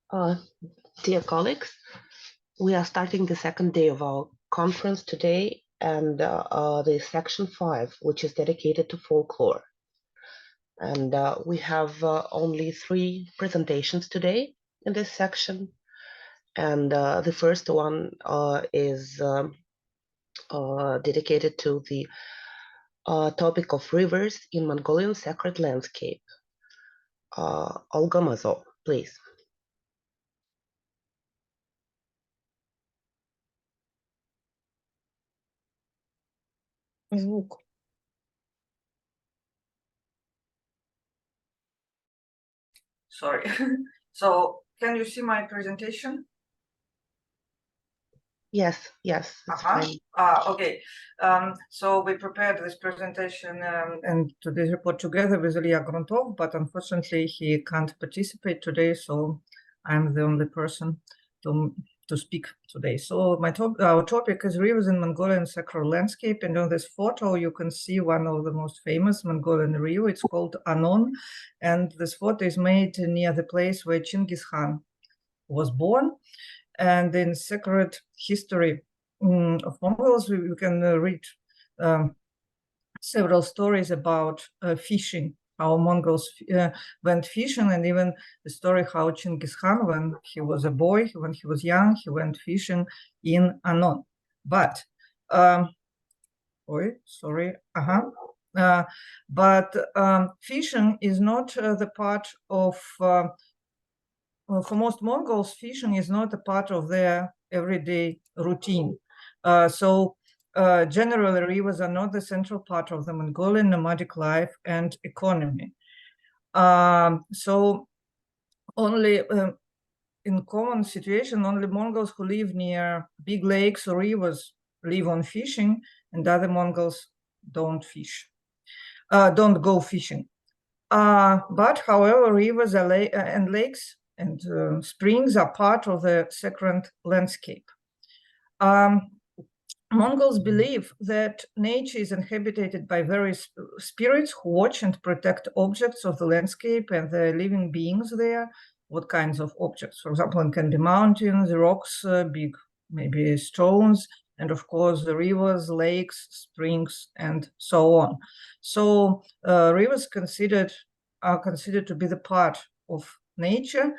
Uh, Dear colleagues, we are starting the second day of our conference today, and the section 5, which is dedicated to folklore. And we have only 3 presentations today in this section. And the first one is dedicated to the topic of rivers in Mongolian sacred landscape. Olga Mazo, please. Звук. Sorry. So, can you see my presentation? Yes, it's fine. Okay. So we prepared this presentation and today's report together with I.Gruntov, but unfortunately he can't participate today, so I'm the only person to speak today. So our topic is rivers in Mongolian sacred landscape, and on this photo you can see one of the most famous Mongolian river. It's called Anon, and this photo is made near the place where Chinggis Khan was born. And in sacred history of Mongols, we can read several stories about fishing, how Mongols went fishing, and even the story how Chinggis Khan, when he was a boy, when he was young, he went fishing in Anon. But, fishing is not the part of for most Mongols, fishing is not a part of their everyday routine. Generally, rivers are not the central part of the Mongolian nomadic life and economy. Only in common situation, only Mongols who live near big lakes or rivers live on fishing, and other Mongols don't go fishing. But however, rivers and lakes and springs are part of the sacred landscape. Mongols believe that nature is inhabited by various spirits who watch and protect objects of the landscape and the living beings there. What kinds of objects? For example, it can be mountains, rocks, big maybe stones, and of course the rivers, lakes, springs, and so on. So rivers are considered to be the part of nature,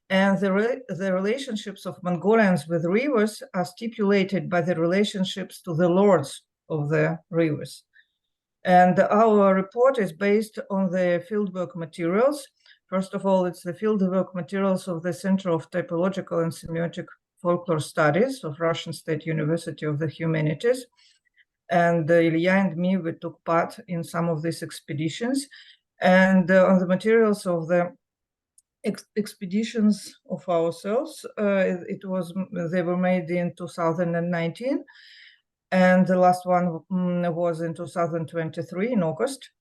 and the relationships of Mongolians with rivers are stipulated by the relationships to the lords of the rivers. And our report is based on the fieldwork materials. First of all, it's the fieldwork materials of the Center of Typological and Semiotic Folklore Studies of Russian State University of the Humanities. And Ilya and me, we took part in some of these expeditions. And on the materials of the expeditions of ourselves, they were made in 2019, and the last one was in 2023 in August,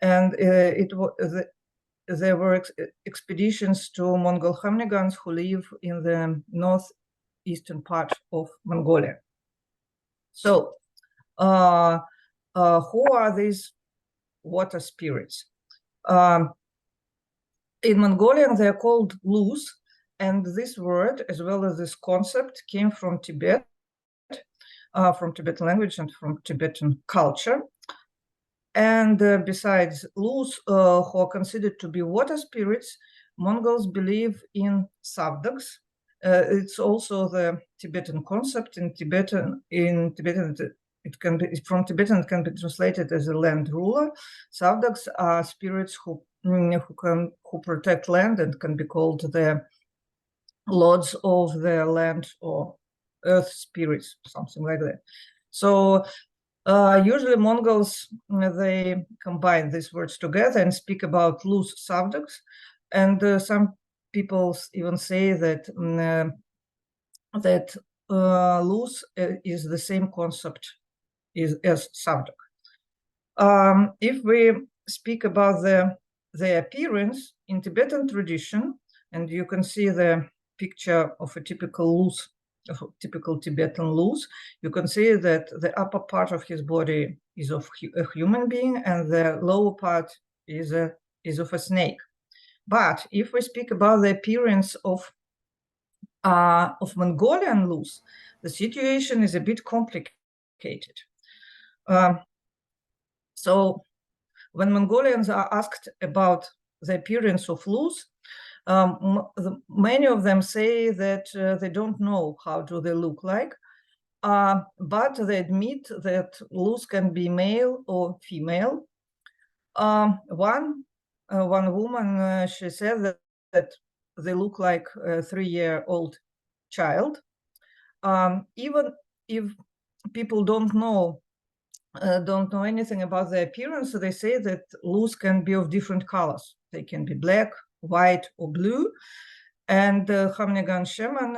and there were expeditions to Mongol Khamnegans who live in the northeastern part of Mongolia. So who are these water spirits? In Mongolian, they are called lus, and this word, as well as this concept, came from Tibet, from Tibetan language and from Tibetan culture. And besides lus, who are considered to be water spirits, Mongols believe in savdaks. It's also the Tibetan concept. In Tibetan, it can be from Tibetan. It can be translated as a land ruler. Savdaks are spirits who protect land and can be called the lords of the land or earth spirits, something like that. So usually Mongols, they combine these words together and speak about lus savdaks, and some people even say that lus is the same concept as savdak. If we speak about the appearance in Tibetan tradition, and you can see the picture of a typical lus, of a typical Tibetan lus, you can see that the upper part of his body is of a human being, and the lower part is of a snake. But if we speak about the appearance of of Mongolian loose, the situation is a bit complicated. So when Mongolians are asked about the appearance of loose, many of them say that they don't know how do they look like, but they admit that loose can be male or female. One woman, she said that they look like a 3-year-old child. Even if people don't know anything about the appearance, they say that loose can be of different colors. They can be black, white, or blue. And Khamnegan shaman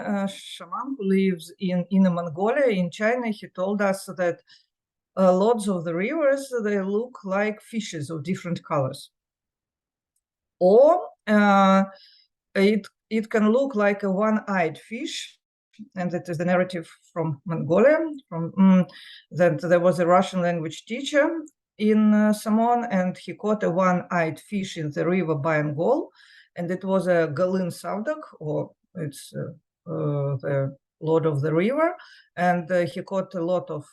who lives in Mongolia, in China, he told us that lots of the rivers, they look like fishes of different colors. Or it can look like a one-eyed fish, and that is the narrative from Mongolia, that there was a Russian language teacher in Samon, and he caught a one-eyed fish in the river Bayangol, and it was a Galin Savdak, or it's the lord of the river, and he caught a lot of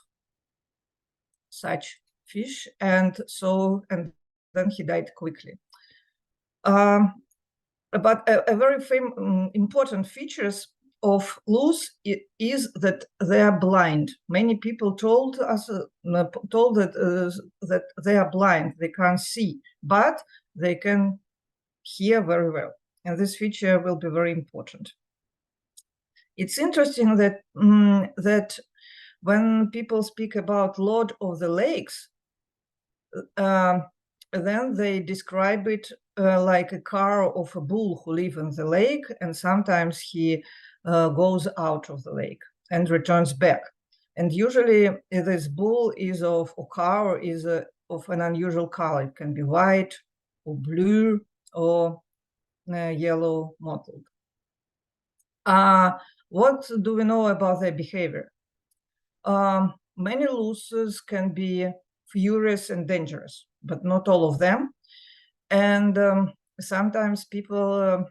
such fish, and then he died quickly. But a very important features of loose is that they are blind. Many people told us that they are blind, they can't see, but they can hear very well, and this feature will be very important. It's interesting that that when people speak about Lord of the Lakes, then they describe it like a car of a bull who lives in the lake, and sometimes he goes out of the lake and returns back. And usually this bull is or car is of an unusual color. It can be white or blue or yellow mottled. What do we know about their behavior? Many looses can be furious and dangerous, but not all of them. And sometimes people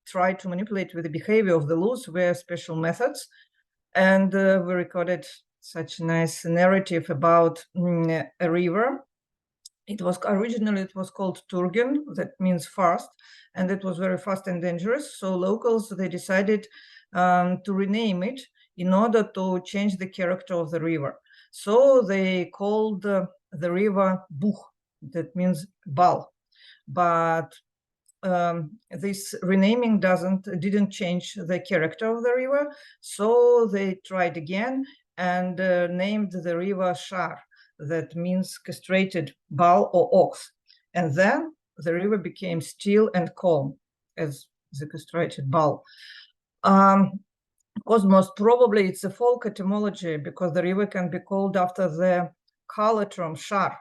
try to manipulate with the behavior of the loose with special methods. And we recorded such a nice narrative about a river. It was originally called Turgen, that means fast, and it was very fast and dangerous. So locals, they decided to rename it in order to change the character of the river. So they called the river Bukh, that means Bal. But this renaming didn't change the character of the river. So they tried again and named the river Shar, that means castrated bull or ox. And then the river became still and calm as the castrated bull. Because most probably it's a folk etymology, because the river can be called after the Kalaterm Shar,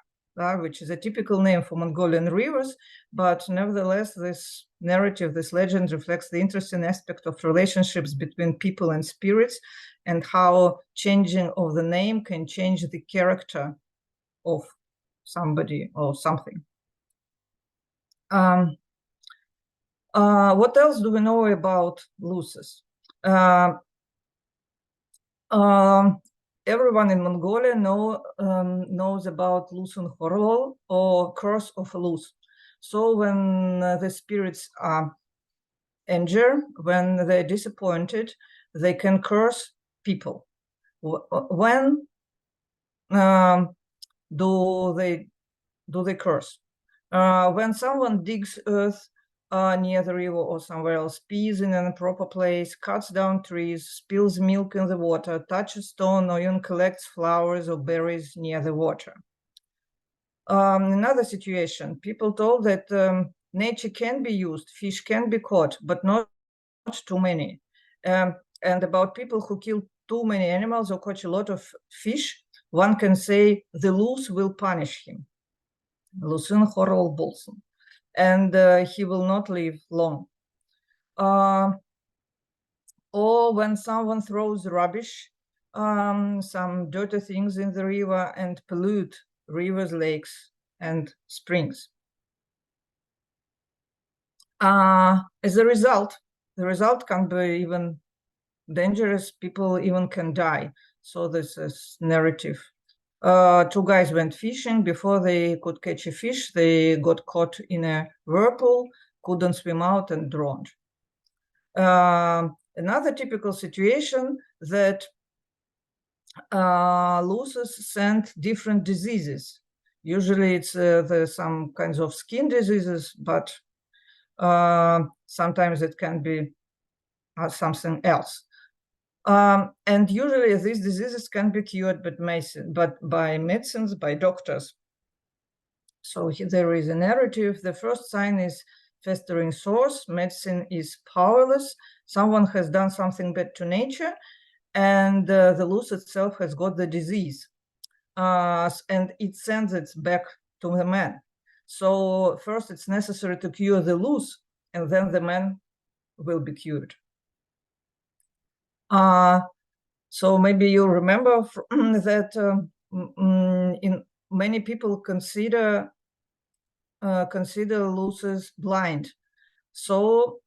which is a typical name for Mongolian rivers. But nevertheless, this narrative, this legend reflects the interesting aspect of relationships between people and spirits, and how changing of the name can change the character of somebody or something. What else do we know about looses? Everyone in Mongolia knows about Lusun Horol, or curse of a loose. So when the spirits are injured, when they're disappointed, they can curse people. When do they curse? When someone digs earth near the river or somewhere else, pees in an improper place, cuts down trees, spills milk in the water, touches stone, or even collects flowers or berries near the water. Another situation, people told that nature can be used, fish can be caught, but not too many. And about people who kill too many animals or catch a lot of fish, one can say the loose will punish him. Lusun Horol Bolson. And he will not live long. Or when someone throws rubbish, some dirty things in the river, and pollute rivers, lakes, and springs. As a result, the result can be even dangerous. People even can die. So this is narrative. Two guys went fishing. Before they could catch a fish, they got caught in a whirlpool, couldn't swim out, and drowned. Another typical situation that losers send different diseases. Usually it's there's some kinds of skin diseases, but sometimes it can be something else. And usually these diseases can be cured by medicines, by doctors. So there is a narrative. The first sign is festering sores. Medicine is powerless. Someone has done something bad to nature, and the loose itself has got the disease. And it sends it back to the man. So first it's necessary to cure the loose, and then the man will be cured. So maybe you remember that in many people consider losers blind, so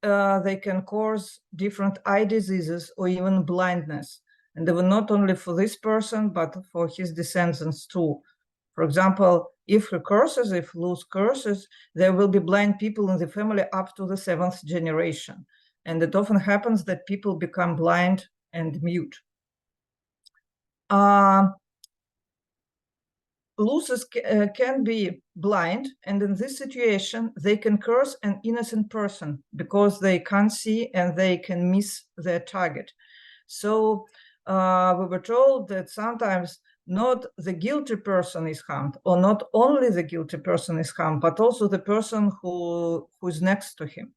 they can cause different eye diseases or even blindness, and they were not only for this person but for his descendants too. For example, if Luz curses, there will be blind people in the family up to the 7th generation. And it often happens that people become blind and mute. Losers can be blind, and in this situation, they can curse an innocent person because they can't see and they can miss their target. So we were told that sometimes not the guilty person is harmed, or not only the guilty person is harmed, but also the person who is next to him.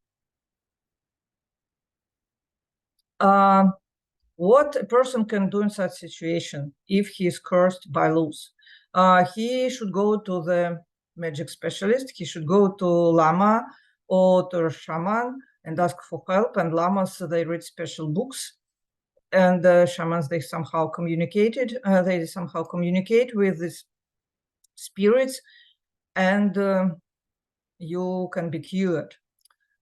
What a person can do in such situation if he is cursed by Luz? He should go to the magic specialist. He should go to Lama or to a shaman and ask for help. And Lamas, they read special books. And shamans, they somehow communicate with these spirits, and you can be cured.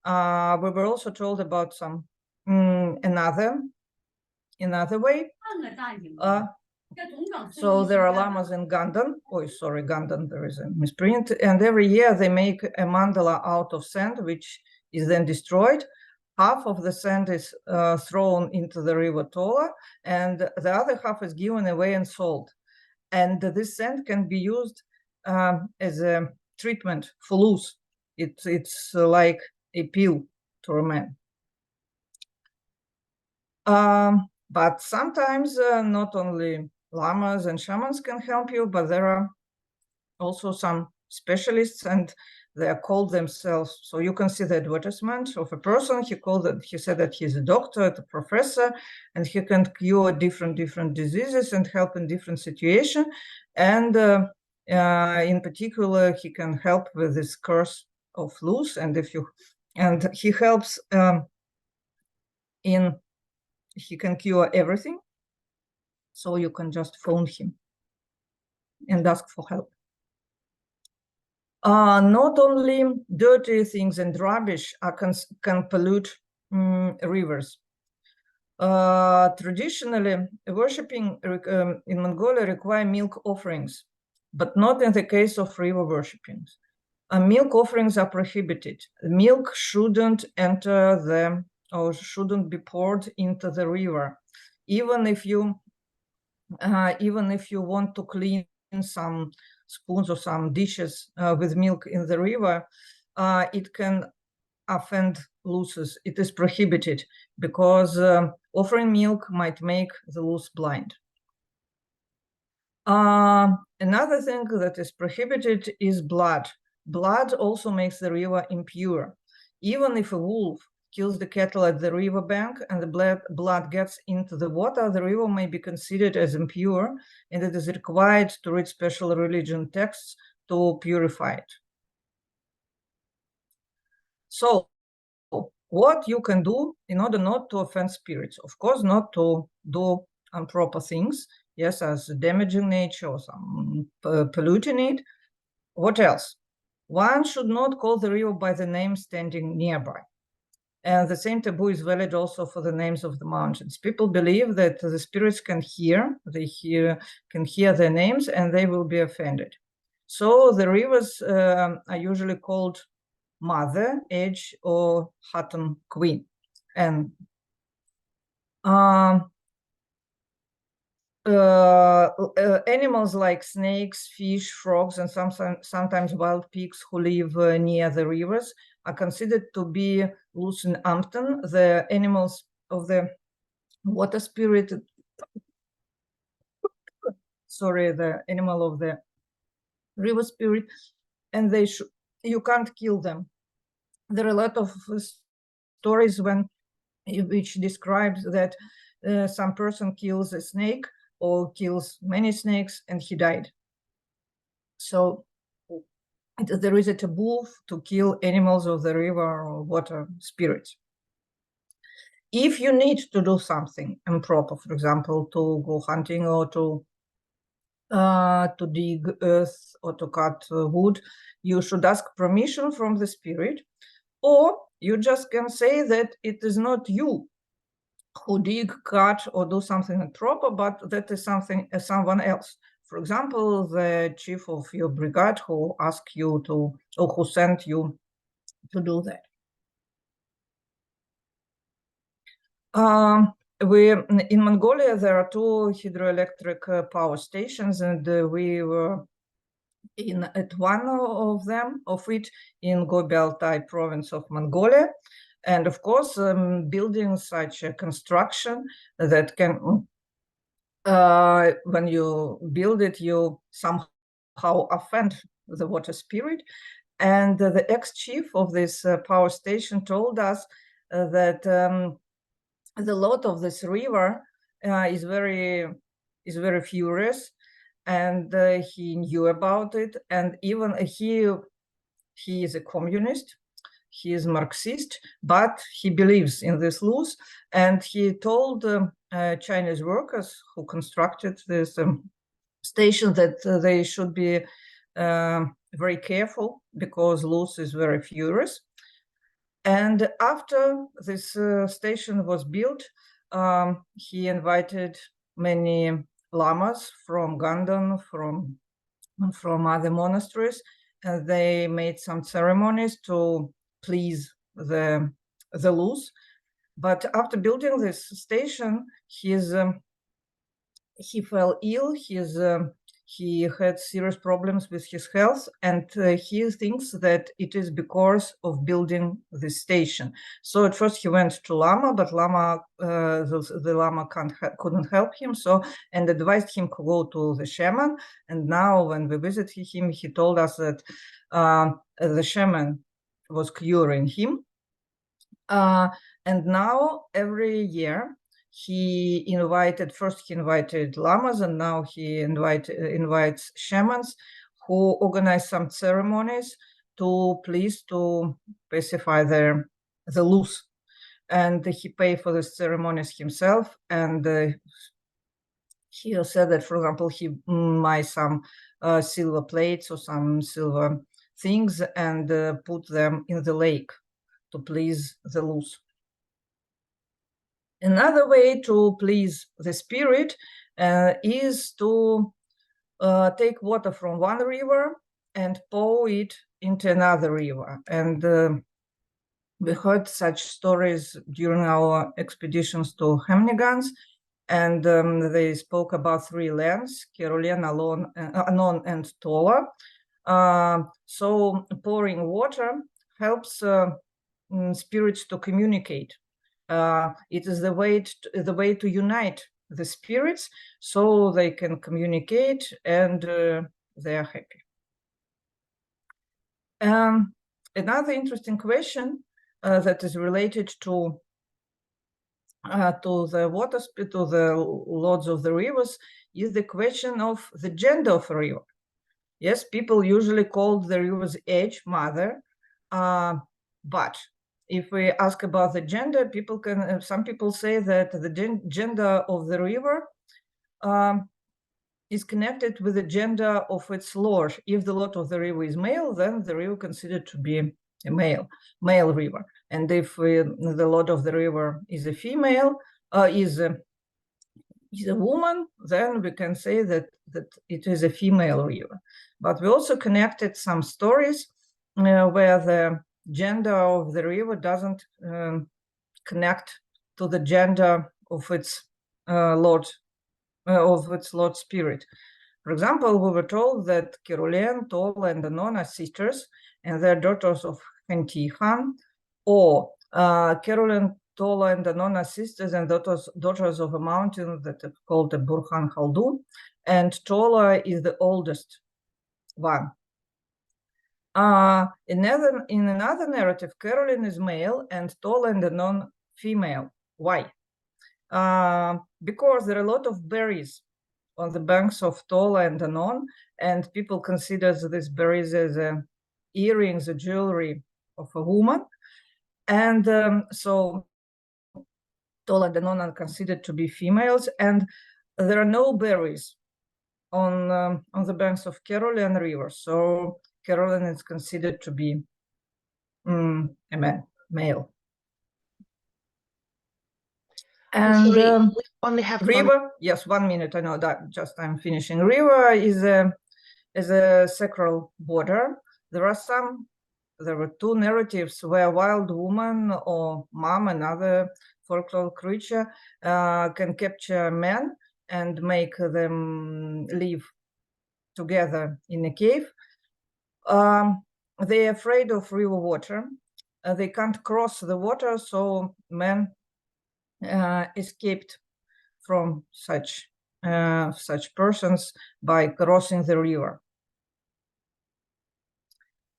We were also told about some another way. So there are lamas in Gandan. Gandan, there is a misprint. And every year they make a mandala out of sand, which is then destroyed. Half of the sand is thrown into the river Tola, and the other half is given away and sold. And this sand can be used as a treatment for Luz. It's like a pill to a man. But sometimes not only lamas and shamans can help you, but there are also some specialists, and they are called themselves. So you can see the advertisement of a person. He said that he's a doctor, a professor, and he can cure different diseases and help in different situations. And in particular, he can help with this curse of Luz. And he helps he can cure everything. So you can just phone him and ask for help. Not only dirty things and rubbish can pollute rivers. Traditionally, worshipping in Mongolia require milk offerings, but not in the case of river worshipping. Milk offerings are prohibited. Milk shouldn't enter or shouldn't be poured into the river, even if you want to clean some spoons or some dishes with milk in the river, it can offend Luzes. It is prohibited because offering milk might make the Luz blind. Another thing that is prohibited is blood. Blood also makes the river impure. Even if a wolf kills the cattle at the river bank and the blood gets into the water, the river may be considered as impure, and it is required to read special religion texts to purify it. So, what you can do in order not to offend spirits? Of course, not to do improper things, yes, as damaging nature or some polluting it. What else? One should not call the river by the name standing nearby. And the same taboo is valid also for the names of the mountains. People believe that the spirits can can hear their names and they will be offended. So the rivers are usually called Mother, Edge, or Hatton Queen. And animals like snakes, fish, frogs, and sometimes wild pigs who live near the rivers are considered to be loose in Ampton, the animals of the water spirit. Sorry, the animal of the river spirit, and you can't kill them. There are a lot of stories which describes that some person kills a snake or kills many snakes and he died. So there is a taboo to kill animals of the river or water spirits. If you need to do something improper, for example, to go hunting or to dig earth or to cut wood, you should ask permission from the spirit, or you just can say that it is not you who dig, cut, or do something improper, but that is someone else. For example, the chief of your brigade who asked you to, or who sent you to do that. In Mongolia, there are 2 hydroelectric power stations, and we were at one of it in Gobi Altai province of Mongolia. And of course, building such a construction that can, when you build it, you somehow offend the water spirit. And the ex-chief of this power station told us that the lot of this river is very furious, and he knew about it. And even he is a communist, he is Marxist, but he believes in this laws. And he told Chinese workers who constructed this station that they should be very careful because Luz is very furious. And after this station was built, he invited many lamas from Gandan, from other monasteries, and they made some ceremonies to please the Luz. But after building this station, he fell ill. He had serious problems with his health, and he thinks that it is because of building this station. So at first he went to Lama, but the Lama couldn't help him, and advised him to go to the shaman. And now when we visited him, he told us that the shaman was curing him. And now every year, he invited lamas, and now he invites shamans who organize some ceremonies to pacify the Luz. And he paid for the ceremonies himself. And he said that, for example, he buys some silver plates or some silver things and put them in the lake to please the Luz. Another way to please the spirit is to take water from one river and pour it into another river. And we heard such stories during our expeditions to Hemnigans, and they spoke about 3 lands, Kerulen, Anon, and Tola. So pouring water helps spirits to communicate. It is the way to unite the spirits so they can communicate and they are happy. Another interesting question that is related to the water, to the lords of the rivers, is the question of the gender of a river. Yes, people usually call the river's edge mother, but if we ask about the gender, some people say that the gender of the river is connected with the gender of its lord. If the lord of the river is male, then the river considered to be a male river. And if the lord of the river is a female, is a woman, then we can say that it is a female river. But we also connected some stories where the gender of the river doesn't connect to the gender of its lord spirit. For example, we were told that Kerulen, Tola, and Anon are sisters, and they're daughters of Khanti-Khan, or Kerulen, Tola, and Anon are sisters and daughters of a mountain that is called the Burhan Khaldun, and Tola is the oldest one. In another narrative, Kerulen is male and Tola and Anon female. Why? Because there are a lot of berries on the banks of Tola and Anon, and people consider these berries as earrings, a jewelry of a woman. And so Tola and Anon are considered to be females, and there are no berries on the banks of Kerulen River. So Kerulen is considered to be a male. And sorry, we only have river, yes, 1 minute. I know that. Just I'm finishing. River is a sacral border. There were two narratives where wild woman or mom, another folklore creature, can capture men and make them live together in a cave. They're afraid of river water. They can't cross the water, so men escaped from such persons by crossing the river.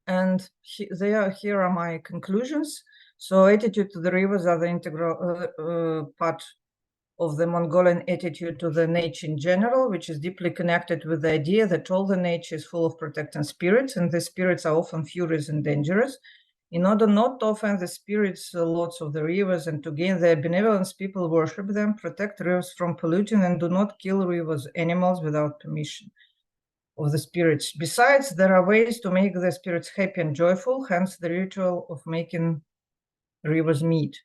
And here are my conclusions. So attitude to the rivers are the integral part of the Mongolian attitude to the nature in general, which is deeply connected with the idea that all the nature is full of protecting spirits, and the spirits are often furious and dangerous. In order not to offend the spirits, lords of the rivers, and to gain their benevolence, people worship them, protect rivers from polluting, and do not kill rivers animals without permission of the spirits. Besides, there are ways to make the spirits happy and joyful, hence the ritual of making rivers meet.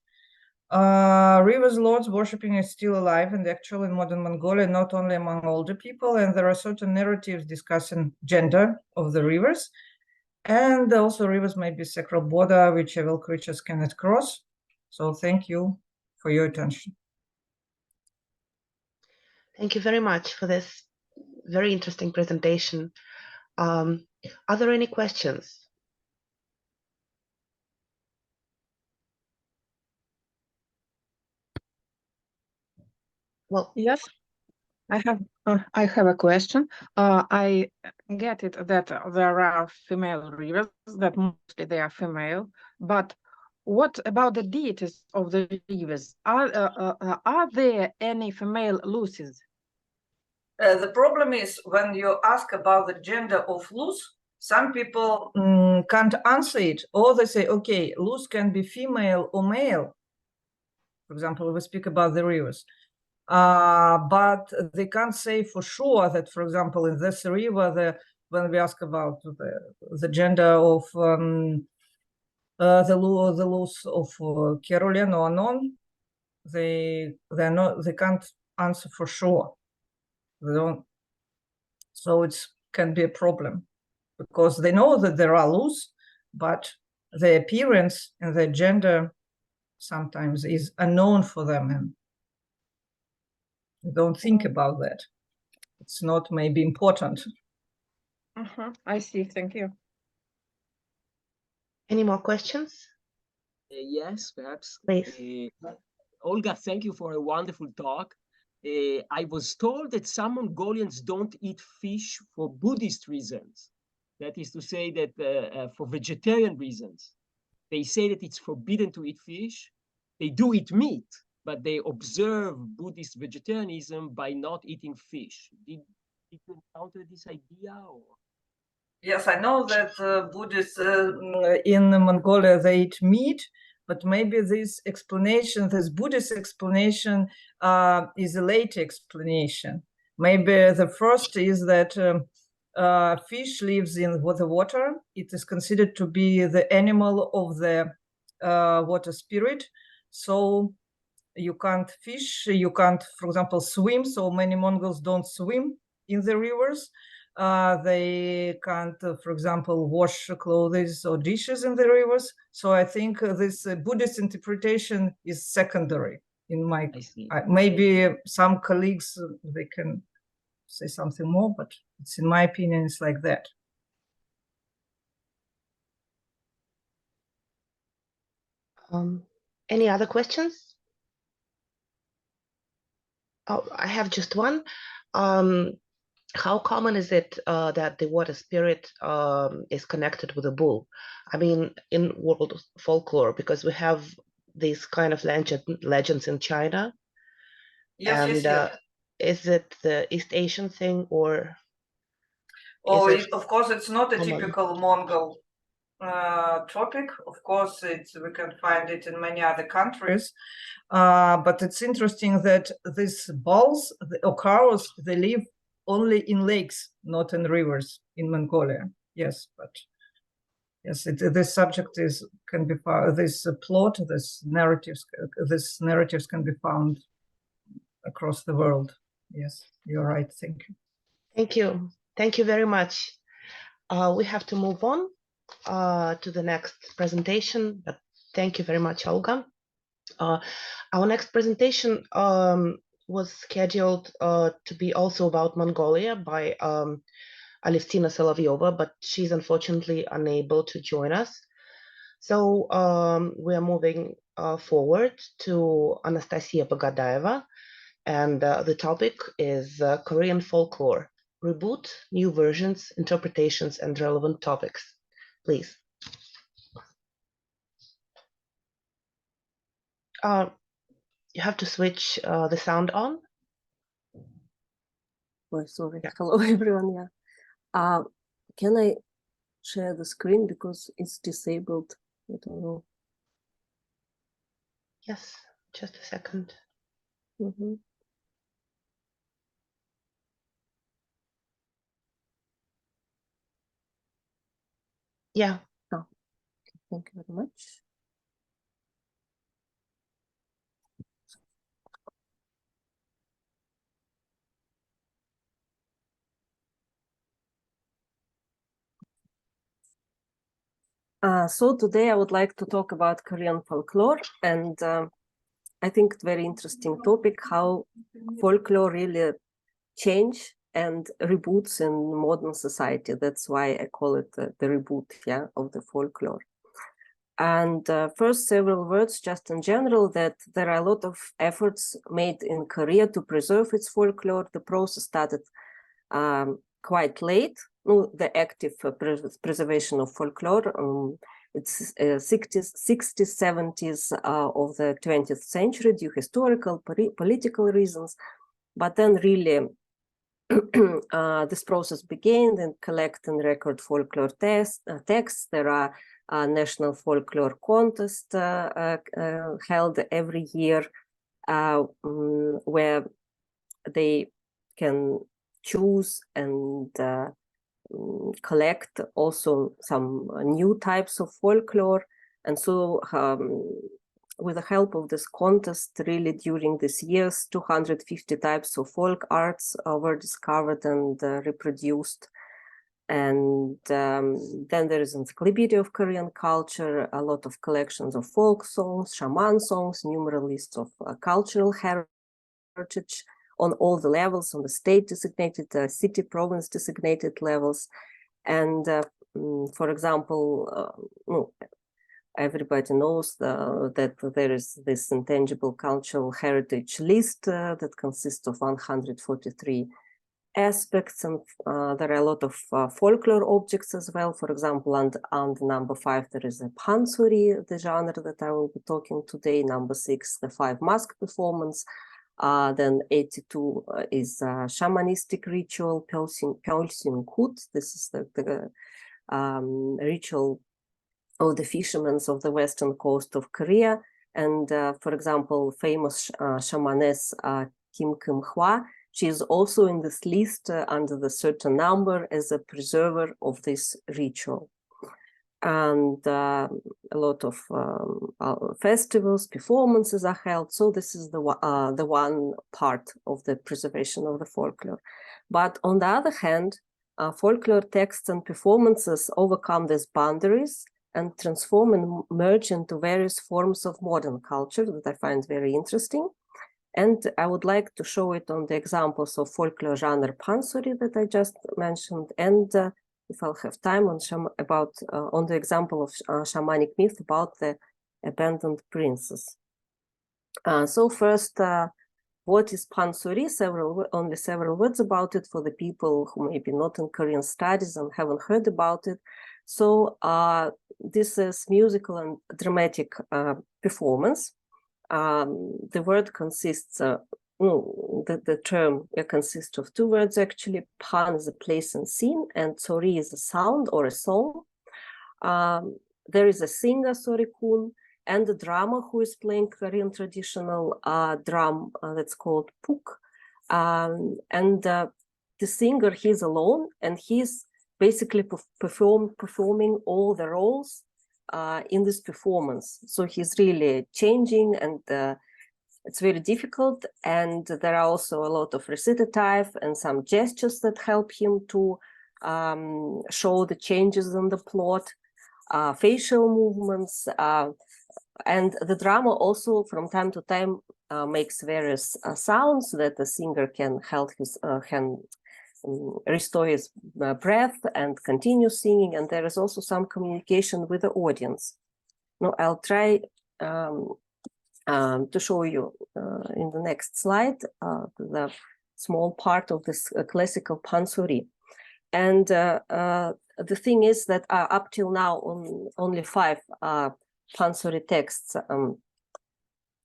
Rivers lords worshipping is still alive and actual in modern Mongolia, not only among older people, and there are certain narratives discussing gender of the rivers. And also rivers may be sacral border, which evil creatures cannot cross. So thank you for your attention. Thank you very much for this very interesting presentation. Are there any questions? Well, yes, I have a question. I get it that there are female rivers, that mostly they are female, but what about the deities of the rivers? Are there any female luces? The problem is when you ask about the gender of luz, some people can't answer it, or they say, okay, luz can be female or male. For example, we speak about the rivers. But they can't say for sure that, for example, in this river, when we ask about the gender of the luz of Kerulen or Anon, they can't answer for sure. They don't. So it can be a problem because they know that there are luz, but their appearance and their gender sometimes is unknown for them, and they don't think about that. It's not maybe important. I see. Thank you. Any more questions? Yes, perhaps. Please. Olga, thank you for a wonderful talk. I was told that some Mongolians don't eat fish for Buddhist reasons. That is to say that for vegetarian reasons. They say that it's forbidden to eat fish. They do eat meat, but they observe Buddhist vegetarianism by not eating fish. Did you encounter this idea? Or? Yes, I know that Buddhists in Mongolia, they eat meat, but maybe this explanation, this Buddhist explanation is a late explanation. Maybe the first is that fish lives in the water. It is considered to be the animal of the water spirit. So you can't fish, you can't, for example, swim. So many Mongols don't swim in the rivers. They can't, for example, wash clothes or dishes in the rivers. So I think this Buddhist interpretation is secondary in my, maybe some colleagues, they can say something more, but it's, in my opinion, it's like that. Any other questions? Oh, I have just one. How common is it that the water spirit is connected with a bull? I mean, in world folklore, because we have these kind of legends in China. Yes, and yes. Is it the East Asian thing, or? Oh, of course, it's not a common? typical Mongol topic. Of course, we can find it in many other countries. But it's interesting that these bulls or cows, they live only in lakes, not in rivers in Mongolia. Yes, but yes, this subject can be found. This plot, this narratives can be found across the world. Yes, you're right. Thank you. Thank you. Thank you very much. We have to move on to the next presentation, but thank you very much, Olga. Our next presentation was scheduled to be also about Mongolia by Alevtina Solovyova, but she's unfortunately unable to join us. So we are moving forward to Anastasia Pogadaeva, and the topic is Korean folklore, reboot, new versions, interpretations, and relevant topics. Please. You have to switch the sound on. Oh, sorry. Yeah. Hello, everyone. Yeah. Can I share the screen because it's disabled? I don't know. Yes, just a second. Mm-hmm. Yeah. Oh, thank you very much. So today I would like to talk about Korean folklore, and I think it's a very interesting topic, how folklore really change and reboots in modern society. That's why I call it the reboot, yeah, of the folklore. And first, several words just in general, that there are a lot of efforts made in Korea to preserve its folklore. The process started quite late. The active preservation of folklore, it's 60s, 70s of the 20th century due historical, political reasons. But then really this process began and collect and record folklore texts. There are national folklore contests held every year where they can choose and collect also some new types of folklore. And so with the help of this contest, really during these years, 250 types of folk arts were discovered and reproduced. And then there is Encyclopedia of Korean Culture, a lot of collections of folk songs, shaman songs, numerous lists of cultural heritage on all the levels, on the state designated, city, province designated levels. And for example, everybody knows that there is this intangible cultural heritage list that consists of 143 aspects, and there are a lot of folklore objects as well. For example, and number 5 there is a pansori, the genre that I will be talking today. Number 6, the 5 mask performance. Then 82 is shamanistic ritual, Pölsing Kut. This is the ritual of the fishermen of the western coast of Korea. And for example, famous shamaness Kim Kim Hwa She is also in this list under the certain number as a preserver of this ritual. And a lot of festivals, performances are held. So this is the one part of the preservation of the folklore. But on the other hand, folklore texts and performances overcome these boundaries and transform and merge into various forms of modern culture that I find very interesting. And I would like to show it on the examples of folklore genre pansori that I just mentioned, and if I'll have time, on the example of shamanic myth about the abandoned princess. So first, what is pansori? Only several words about it for the people who may be not in Korean studies and haven't heard about it. So this is musical and dramatic performance. The word consists, the term consists of two words actually. Pan is a place and scene, and sori is a sound or a song. There is a singer, sori-kun, and the drummer who is playing Korean traditional drum that's called puk. And the singer, he's alone, and he's basically performing all the roles in this performance. So he's really changing, and it's very difficult. And there are also a lot of recitative and some gestures that help him to show the changes in the plot, facial movements, and the drummer also from time to time makes various sounds that the singer can help his restore his breath and continue singing, and there is also some communication with the audience. Now I'll try to show you in the next slide the small part of this classical pansori. And the thing is that up till now only 5 pansori texts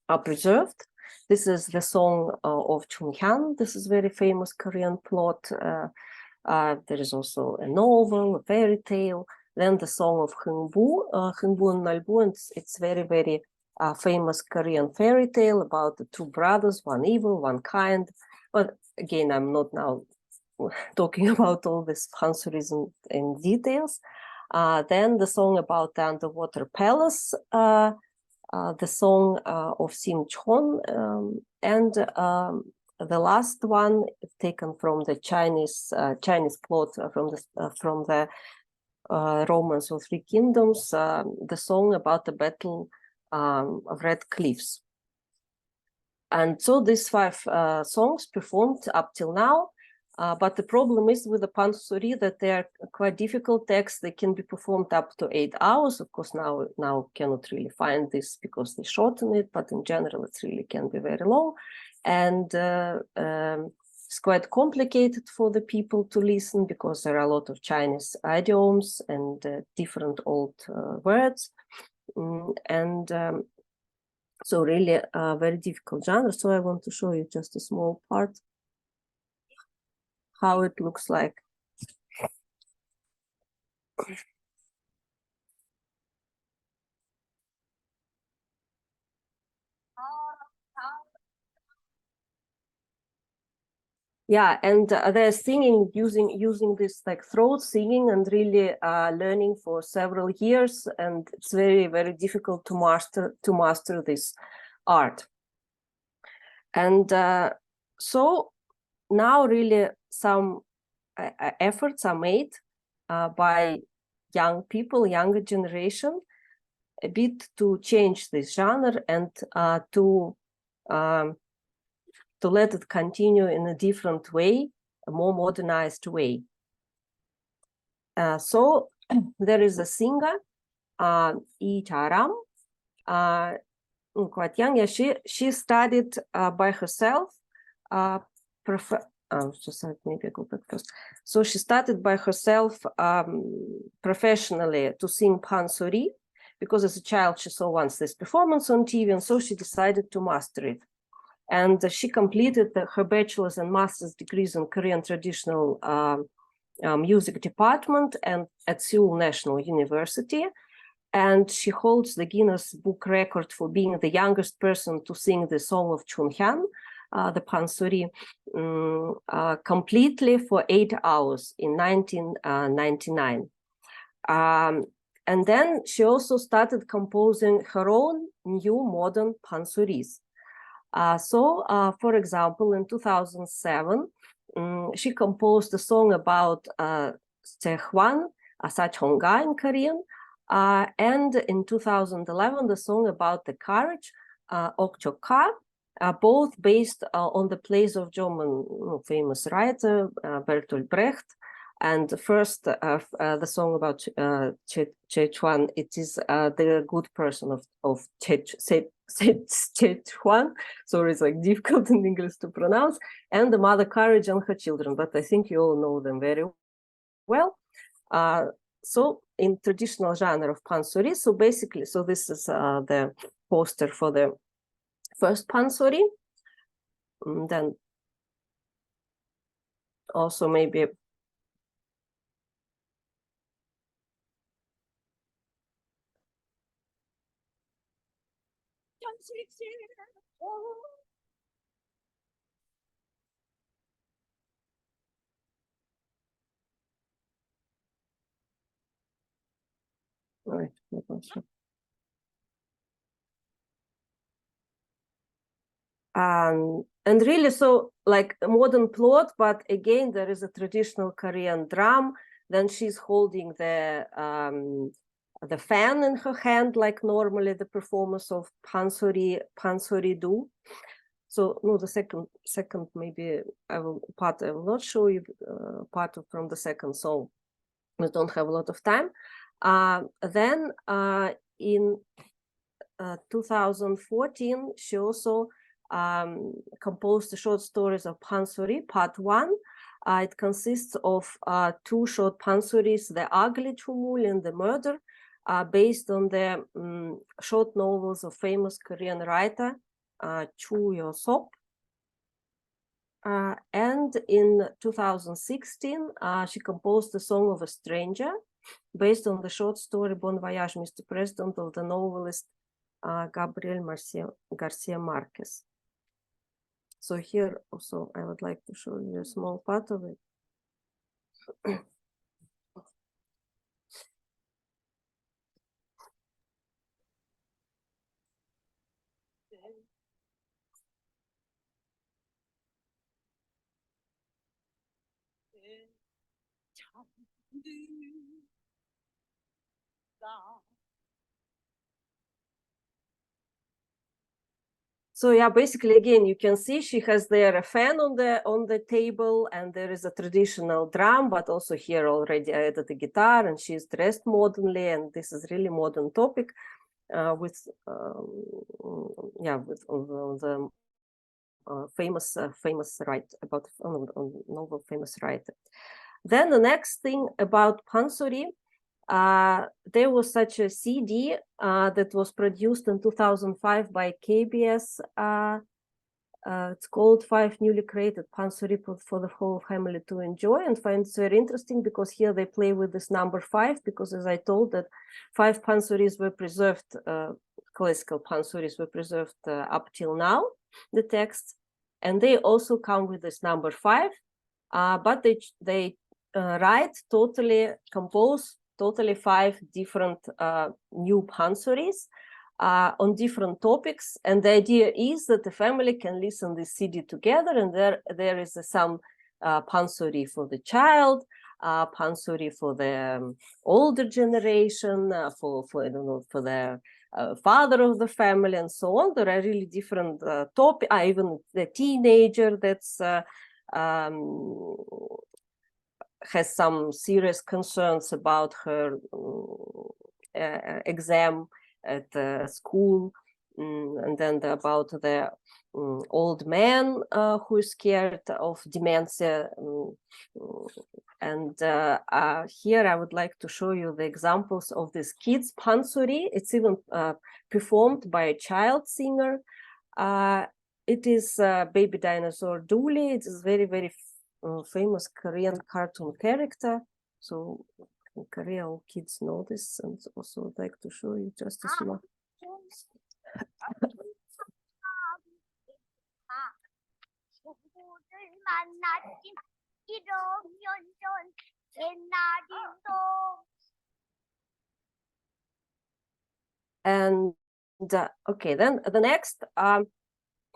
are preserved. This is the song of Chunhyang. This is very famous Korean plot. There is also a novel, a fairy tale. Then the song of Hungbu, Hungbu and Nalbu, and it's very, very famous Korean fairy tale about the 2 brothers, one evil, one kind. But again, I'm not now talking about all this pansoris in details. Then the song about the underwater palace, the song of Sim Chon, and the last one taken from the Chinese plot from the Romance of 3 Kingdoms, the song about the Battle of Red Cliffs. And so these 5 songs performed up till now. But the problem is with the pansori that they are quite difficult texts. They can be performed up to 8 hours. Of course, now cannot really find this because they shorten it, but in general, it really can be very long. And it's quite complicated for the people to listen because there are a lot of Chinese idioms and different old words. So really a very difficult genre. So I want to show you just a small part how it looks like. Yeah, and they're singing using this like throat singing and really learning for several years, and it's very, very difficult to master this art. And so now really some efforts are made by young people, younger generation, a bit to change this genre and to let it continue in a different way, a more modernized way. So there is a singer, Yi Charam, quite young. Yeah, she studied by herself. Maybe I go back first. So she started by herself professionally to sing pansori, because as a child she saw once this performance on TV, and so she decided to master it. And she completed her bachelor's and master's degrees in Korean traditional music department and at Seoul National University. And she holds the Guinness Book record for being the youngest person to sing the song of Chunhyang. the pansori, completely for 8 hours in 1999. And then she also started composing her own new modern pansoris. For example, in 2007, she composed a song about Sehwan, Asachonga in Korean, and in 2011, the song about the courage, Okchoka, both based on the plays of German famous writer Bertolt Brecht. And first, the song about Szechuan, it is the good person of Szechuan. Sorry, it's like difficult in English to pronounce. And the mother courage and her children, but I think you all know them very well. So in traditional genre of pansori, so basically, so this is the poster for the first pansori. Then also maybe right. And really, so like a modern plot, but again, there is a traditional Korean drum. Then she's holding the fan in her hand, like normally the performance of pansori do. So no, the second maybe I will not show you part from the second song. We don't have a lot of time. Then in 2014, she also composed the short stories of pansori, part 1. It consists of 2 short pansoris, The Ugly Chumul and The Murder, based on the short novels of famous Korean writer Chu Yo-sop. And in 2016, she composed the Song of a Stranger, based on the short story Bon Voyage, Mr. President, of the novelist Gabriel Garcia Marquez. So here also I would like to show you a small part of it. So yeah, basically, again, you can see she has there a fan on the table, and there is a traditional drum, but also here already I added a guitar, and she's dressed modernly, and this is really modern topic with the famous writer about novel famous writer. Then the next thing about pansori. There was such a CD that was produced in 2005 by KBS. It's called 5 Newly Created Pansori for the Whole Family to Enjoy, and find it very interesting because here they play with this number 5, because as I told that 5 pansoris were preserved, classical pansoris were preserved up till now, the texts, and they also come with this number 5, but they compose totally 5 different new pansoris on different topics, and the idea is that the family can listen this CD together, and there is some pansori for the child, pansori for the older generation, for the father of the family, and so on. There are really different topics. Even the teenager that's has some serious concerns about her exam at school, and then about the old man who is scared of dementia. And here I would like to show you the examples of this kids pansori. It's even performed by a child singer. It is Baby Dinosaur Dooley. It is very, very famous Korean cartoon character. So in Korea, all kids know this, and also would like to show you just a small. And okay, then the next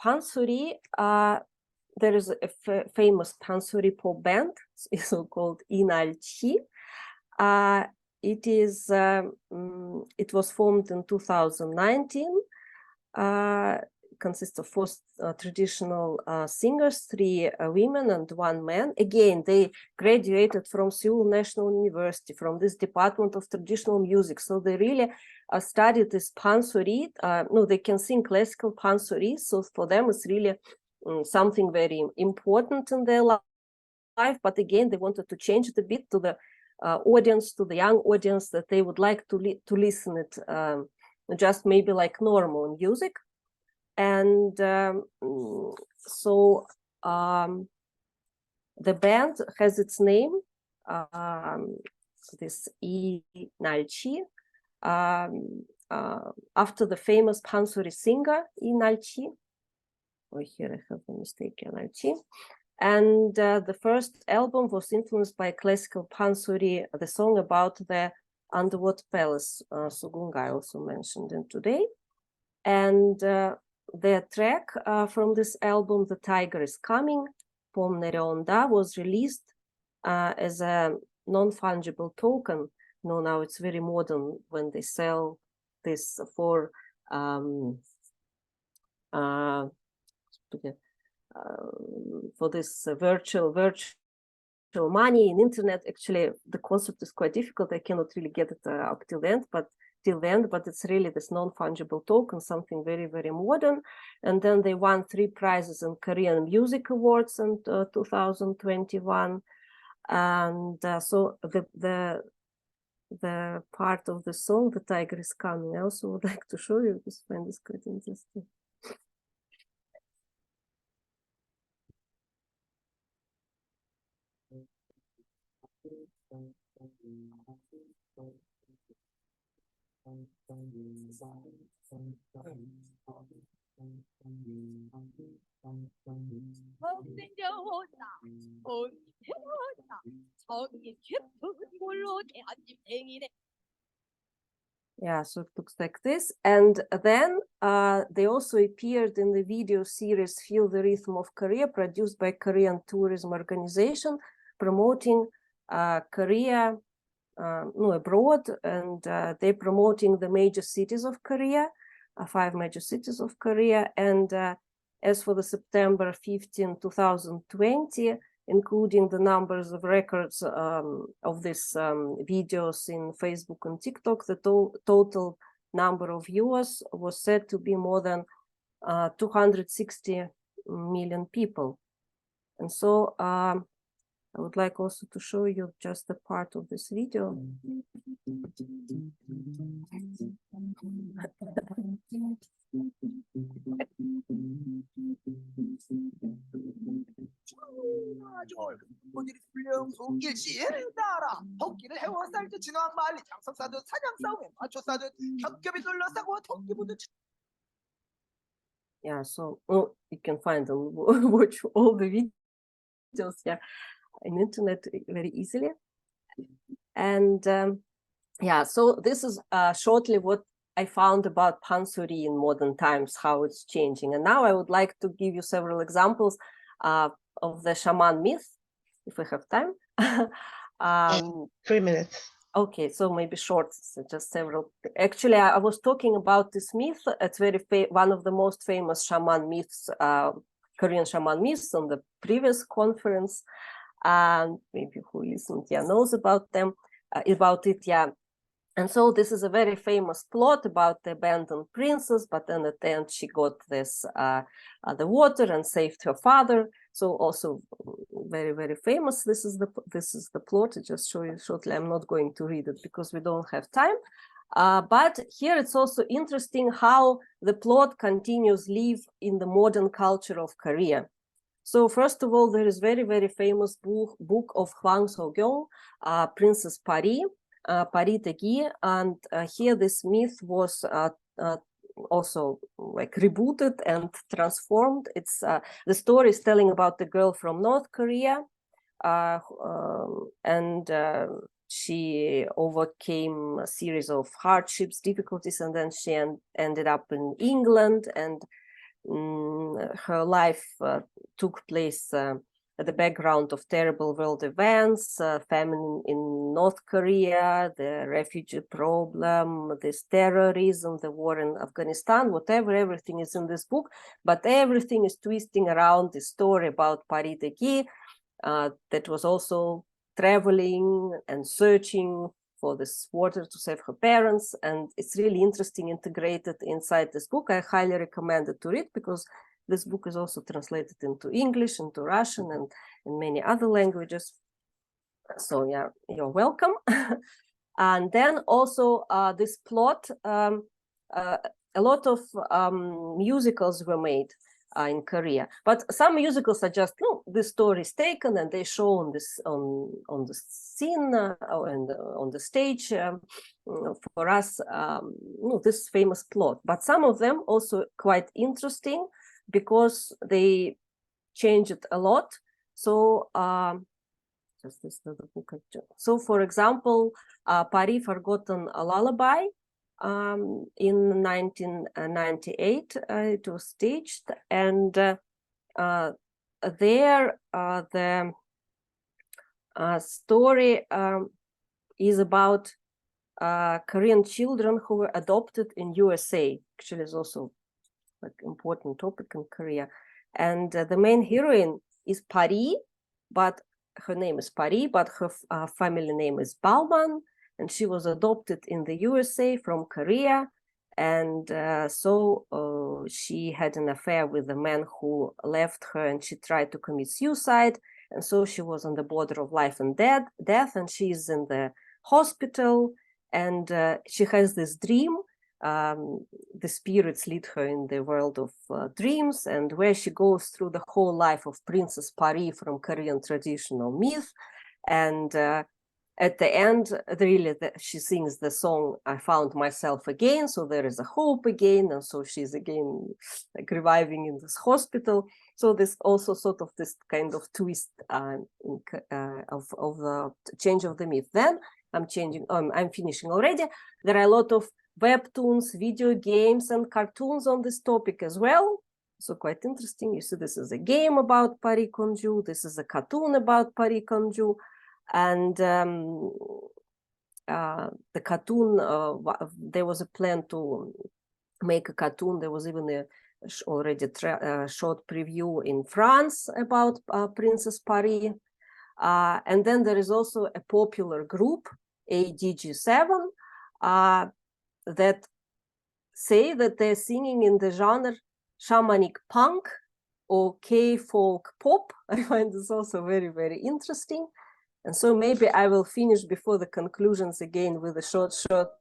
pansori, there is a famous pansori pop band, so called Inalchi. It is it was formed in 2019. Consists of 4 traditional singers, 3 women and 1 man. Again, they graduated from Seoul National University, from this department of traditional music. So they really studied this pansori. No, they can sing classical pansori. So for them, it's really something very important in their life. But again, they wanted to change it a bit to the audience, to the young audience, that they would like to listen it just maybe like normal music. And so the band has its name, this Inalchi, after the famous pansori singer Inalchi. Oh, here I have a mistake, Inalchi. And the first album was influenced by classical pansori, the song about the underwater palace, Sugungai, also mentioned in today. And the track from this album, The Tiger is Coming, Pomnereonda, was released as a non-fungible token. No, now it's very modern when they sell this for this virtual money in internet. Actually, the concept is quite difficult. I cannot really get it up till the end, but it's really this non-fungible token, something very, very modern. And then they won 3 prizes in Korean Music Awards in 2021. And so the part of the song, The Tiger is Coming, I also would like to show you, because I find this quite interesting. Yeah, so it looks like this. And then they also appeared in the video series Feel the Rhythm of Korea, produced by Korean Tourism Organization, promoting Korea abroad, and they're promoting the major cities of Korea, 5 major cities of Korea. And as for the September 15, 2020, including the numbers of records of these videos in Facebook and TikTok, the total number of viewers was said to be more than 260 million people. And so I would like also to show you just a part of this video. Yeah, so you can find them, watch all the videos, yeah, on internet very easily. And yeah, so this is shortly what I found about pansori in modern times, how it's changing. And now I would like to give you several examples of the shaman myth, if we have time. 3 minutes. Okay, so maybe short, so just several. Actually, I was talking about this myth. It's one of the most famous shaman myths, Korean shaman myths, on the previous conference. And maybe who listened, yeah, knows about them, about it, yeah. And so this is a very famous plot about the abandoned princess, but then at the end she got this the water and saved her father. So also very, very famous. This is the plot. I just show you shortly. I'm not going to read it because we don't have time. But here it's also interesting how the plot continues live in the modern culture of Korea. So first of all, there is very, very famous book of Hwang So-kyung, Princess Pari, Pari Tegi, and here this myth was also like rebooted and transformed. It's the story is telling about the girl from North Korea, and she overcame a series of hardships, difficulties, and then she ended up in England, and her life took place at the background of terrible world events, famine in North Korea, the refugee problem, this terrorism, the war in Afghanistan, whatever, everything is in this book, but everything is twisting around the story about Paris Deki, that was also traveling and searching for this water to save her parents. And it's really interesting, integrated inside this book. I highly recommend it to read, because this book is also translated into English, into Russian, and in many other languages. So yeah, you're welcome. And then also this plot, a lot of musicals were made in Korea, but some musicals are just, no, this story is taken and they show on this on the scene and on the stage for us, this famous plot. But some of them also quite interesting because they change it a lot. So just this little book. So for example, Paris Forgotten Lullaby. In 1998, it was staged, and there the story is about Korean children who were adopted in USA. Actually, is also like important topic in Korea, and the main heroine is Paris, but her name is Paris, but her family name is Bauman. And she was adopted in the USA from Korea. And so she had an affair with a man who left her, and she tried to commit suicide. And so she was on the border of life and death, and she is in the hospital, and she has this dream. The spirits lead her in the world of dreams, and where she goes through the whole life of Princess Paris from Korean traditional myth. And at the end, really, she sings the song, I Found Myself Again. So there is a hope again. And so she's again like reviving in this hospital. So this also sort of this kind of twist of the change of the myth. Then I'm finishing already. There are a lot of webtoons, video games, and cartoons on this topic as well. So quite interesting. You see, this is a game about Paris Konju. This is a cartoon about Paris Konju. And the cartoon, there was a plan to make a cartoon. There was even already a short preview in France about Princess Paris. And then there is also a popular group, ADG7, that say that they're singing in the genre shamanic punk or K-folk pop. I find this also very, very interesting. And so maybe I will finish before the conclusions again with a short. So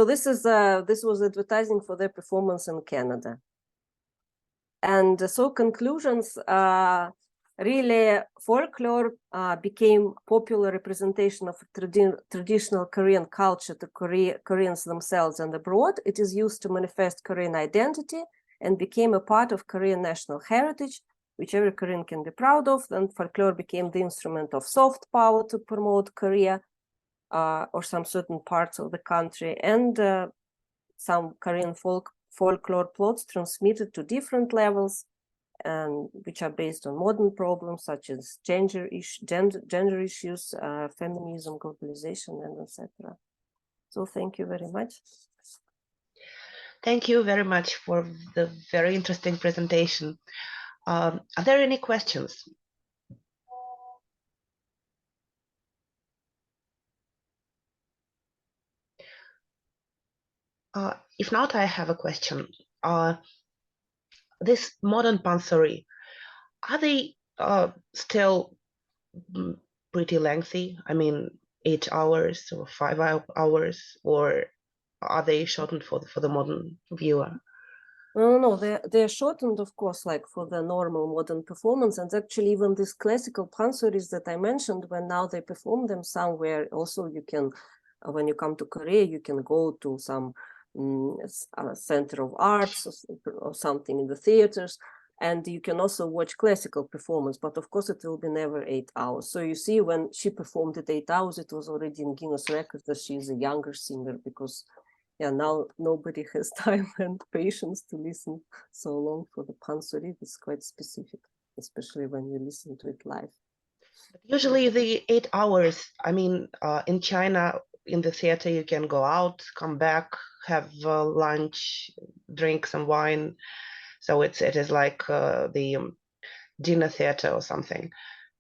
this was advertising for their performance in Canada. And so conclusions, really folklore became popular representation of traditional Korean culture to Koreans themselves and abroad. It is used to manifest Korean identity and became a part of Korean national heritage, which every Korean can be proud of. Then folklore became the instrument of soft power to promote Korea or some certain parts of the country. And some Korean folklore plots transmitted to different levels, and which are based on modern problems such as gender issues, feminism, globalization, and etc. So thank you very much. Thank you very much for the very interesting presentation. Are there any questions? If not, I have a question. This modern pansori, are they still pretty lengthy? I mean, 8 hours or 5 hours, or are they shortened for the modern viewer? No, they're shortened, of course, like for the normal modern performance. And actually, even these classical pansuris that I mentioned, when now they perform them somewhere, also you can, when you come to Korea, you can go to some center of arts or something in the theaters, and you can also watch classical performance. But of course, it will be never 8 hours. So you see, when she performed at 8 hours, it was already in Guinness record that she is a younger singer, because yeah, now nobody has time and patience to listen so long for the pansori. It's quite specific, especially when you listen to it live. Usually the 8 hours, I mean, in China, in the theater, you can go out, come back, have lunch, drink some wine. So it is like the dinner theater or something.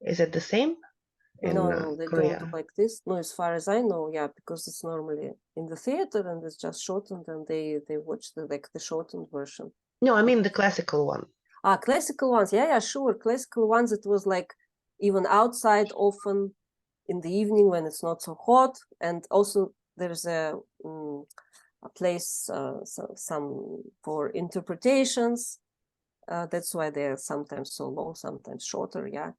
Is it the same? No, they Korea? don't do like this. No, as far as I know, yeah, because it's normally in the theater and it's just shortened, and they watch the shortened version. No, I mean the classical one. Classical ones, yeah, sure. Classical ones, it was like even outside, often in the evening when it's not so hot, and also there's a place some for interpretations. That's why they're sometimes so long, sometimes shorter, yeah.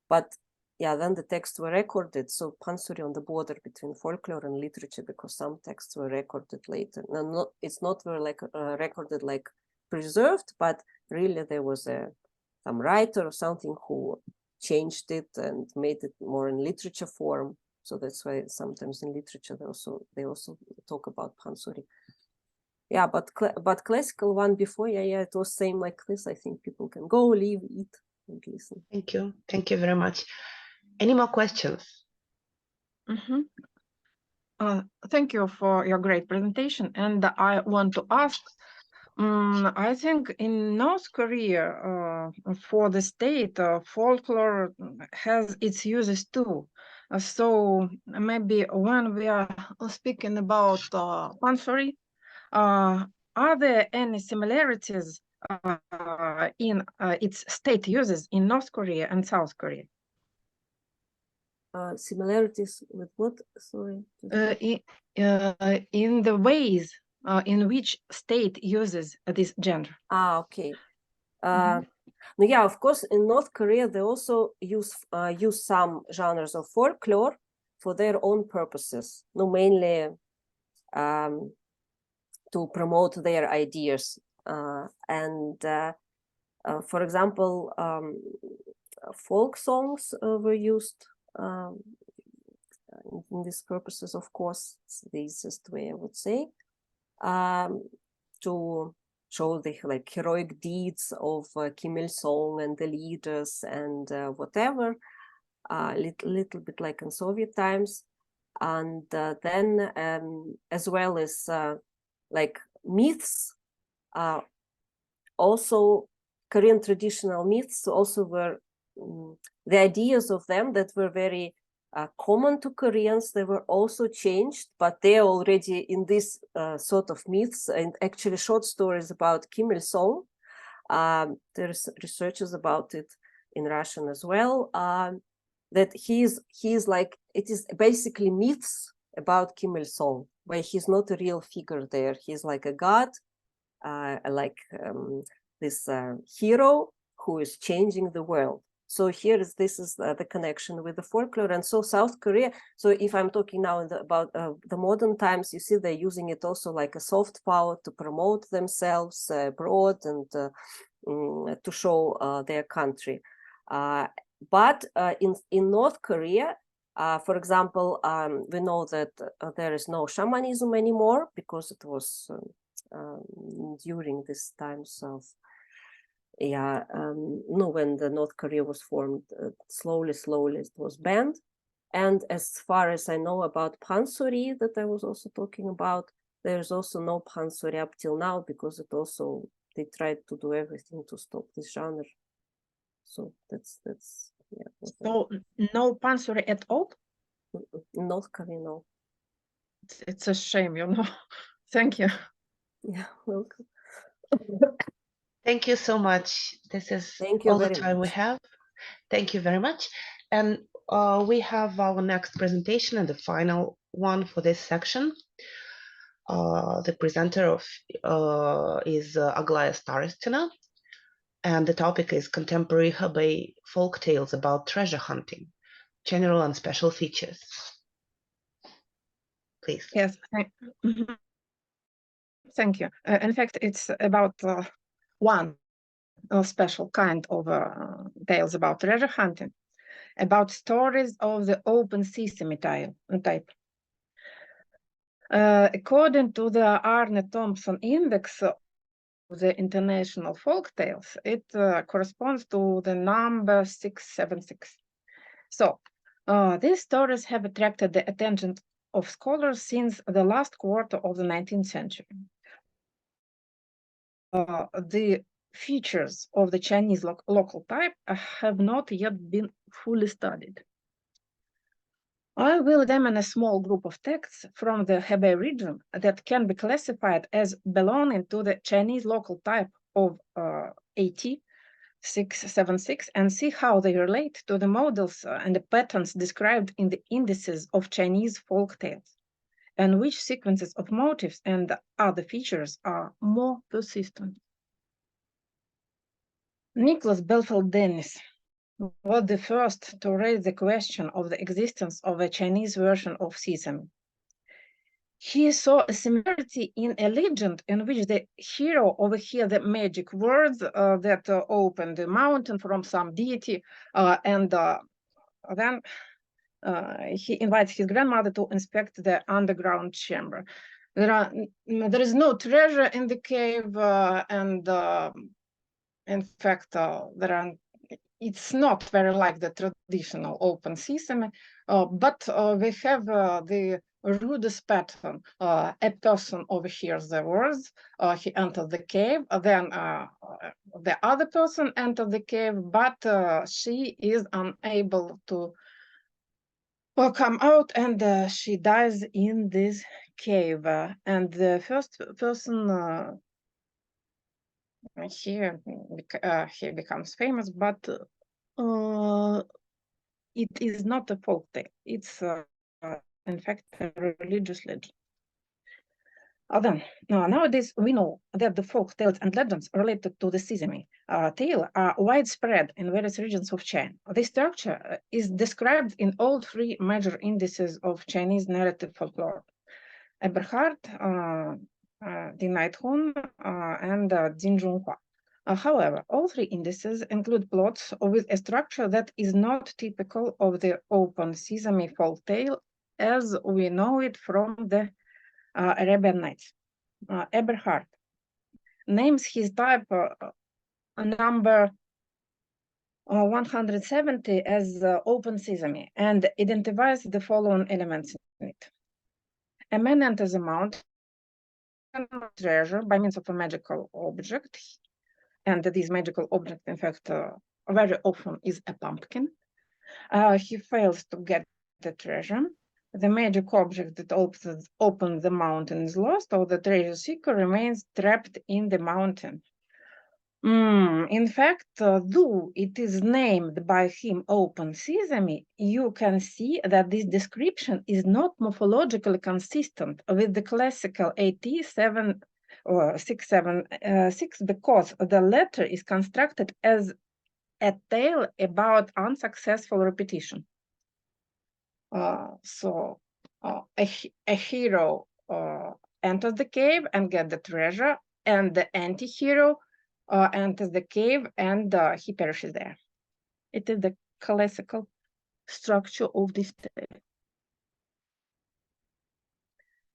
But yeah, then the texts were recorded. So pansori on the border between folklore and literature, because some texts were recorded later. No, it's not very like recorded like preserved, but really there was some writer or something who changed it and made it more in literature form. So that's why sometimes in literature they also talk about pansori. Yeah, but classical one before, yeah, it was same like this. I think people can go, leave, eat, and listen. Thank you very much. Any more questions? Thank you for your great presentation. And I want to ask, I think in North Korea, for the state, folklore has its uses too. So maybe when we are speaking about pansori, are there any similarities in its state uses in North Korea and South Korea? Similarities with what? Sorry. In the ways in which state uses this genre. Okay. Yeah, of course, in North Korea, they also use some genres of folklore for their own purposes. No, mainly to promote their ideas. For example, folk songs were used in these purposes, of course. It's the easiest way, I would say, to show the like heroic deeds of Kim Il-sung and the leaders and whatever, little bit like in Soviet times. And then as well as like myths, also Korean traditional myths also were the ideas of them that were very common to Koreans. They were also changed, but they're already in this sort of myths, and actually short stories about Kim Il-sung. There's researches about it in Russian as well, that he's like, it is basically myths about Kim Il-sung, where he's not a real figure there. He's like a god, like this hero who is changing the world. So this is the connection with the folklore. And so South Korea, so if I'm talking now about the modern times, you see they're using it also like a soft power to promote themselves abroad and to show their country. But in North Korea, for example, we know that there is no shamanism anymore, because it was during these times of when the North Korea was formed, slowly it was banned. And as far as I know about pansori that I was also talking about, there's also no pansori up till now, because they tried to do everything to stop this genre. So that's yeah. So no pansori at all? North Korea, no. It's a shame, you know. Thank you. Yeah, welcome. Thank you so much. This is Thank you all the very time we much. have. Thank you very much. And we have our next presentation and the final one for this section. The presenter is Aglaya Starostina, and the topic is contemporary Hebei folk tales about treasure hunting, general and special features. Please. Yes. Thank you. In fact, it's about one special kind of tales about treasure hunting, about stories of the open sesame type. According to the Arne Thompson Index of the International Folk Tales, it corresponds to the number 676. So these stories have attracted the attention of scholars since the last quarter of the 19th century. The features of the Chinese local type have not yet been fully studied. I will examine a small group of texts from the Hebei region that can be classified as belonging to the Chinese local type of AT676 and see how they relate to the models and the patterns described in the indices of Chinese folk tales, and which sequences of motifs and other features are more persistent. Nicholas Belfeld-Dennis was the first to raise the question of the existence of a Chinese version of sesame. He saw a similarity in a legend in which the hero overhears the magic words that open the mountain from some deity, and then he invites his grandmother to inspect the underground chamber. There is no treasure in the cave, and in fact, it's not very like the traditional open sesame, but we have the rudest pattern. A person overhears the words, he enters the cave, then the other person enters the cave, but she is unable to come out, and she dies in this cave. And the first person he becomes famous, but it is not a folk tale. It's in fact a religious legend. Nowadays we know that the folk tales and legends related to the sesame tale are widespread in various regions of China. This structure is described in all three major indices of Chinese narrative folklore: Eberhard, Di Naidhun, and Jinzhonghua. However, all three indices include plots with a structure that is not typical of the open sesame folk tale as we know it from the Arabian Nights. Eberhard names his type number 170 as open sesame and identifies the following elements in it. A man enters a mountain treasure by means of a magical object, and this magical object, in fact, very often is a pumpkin. He fails to get the treasure. The magic object that opens the mountain is lost, or the treasure seeker remains trapped in the mountain. In fact, though it is named by him open sesame, you can see that this description is not morphologically consistent with the classical AT7 or 676 because the letter is constructed as a tale about unsuccessful repetition. So a hero enters the cave and gets the treasure, and the anti-hero enters the cave and he perishes there. It is the classical structure of this tale.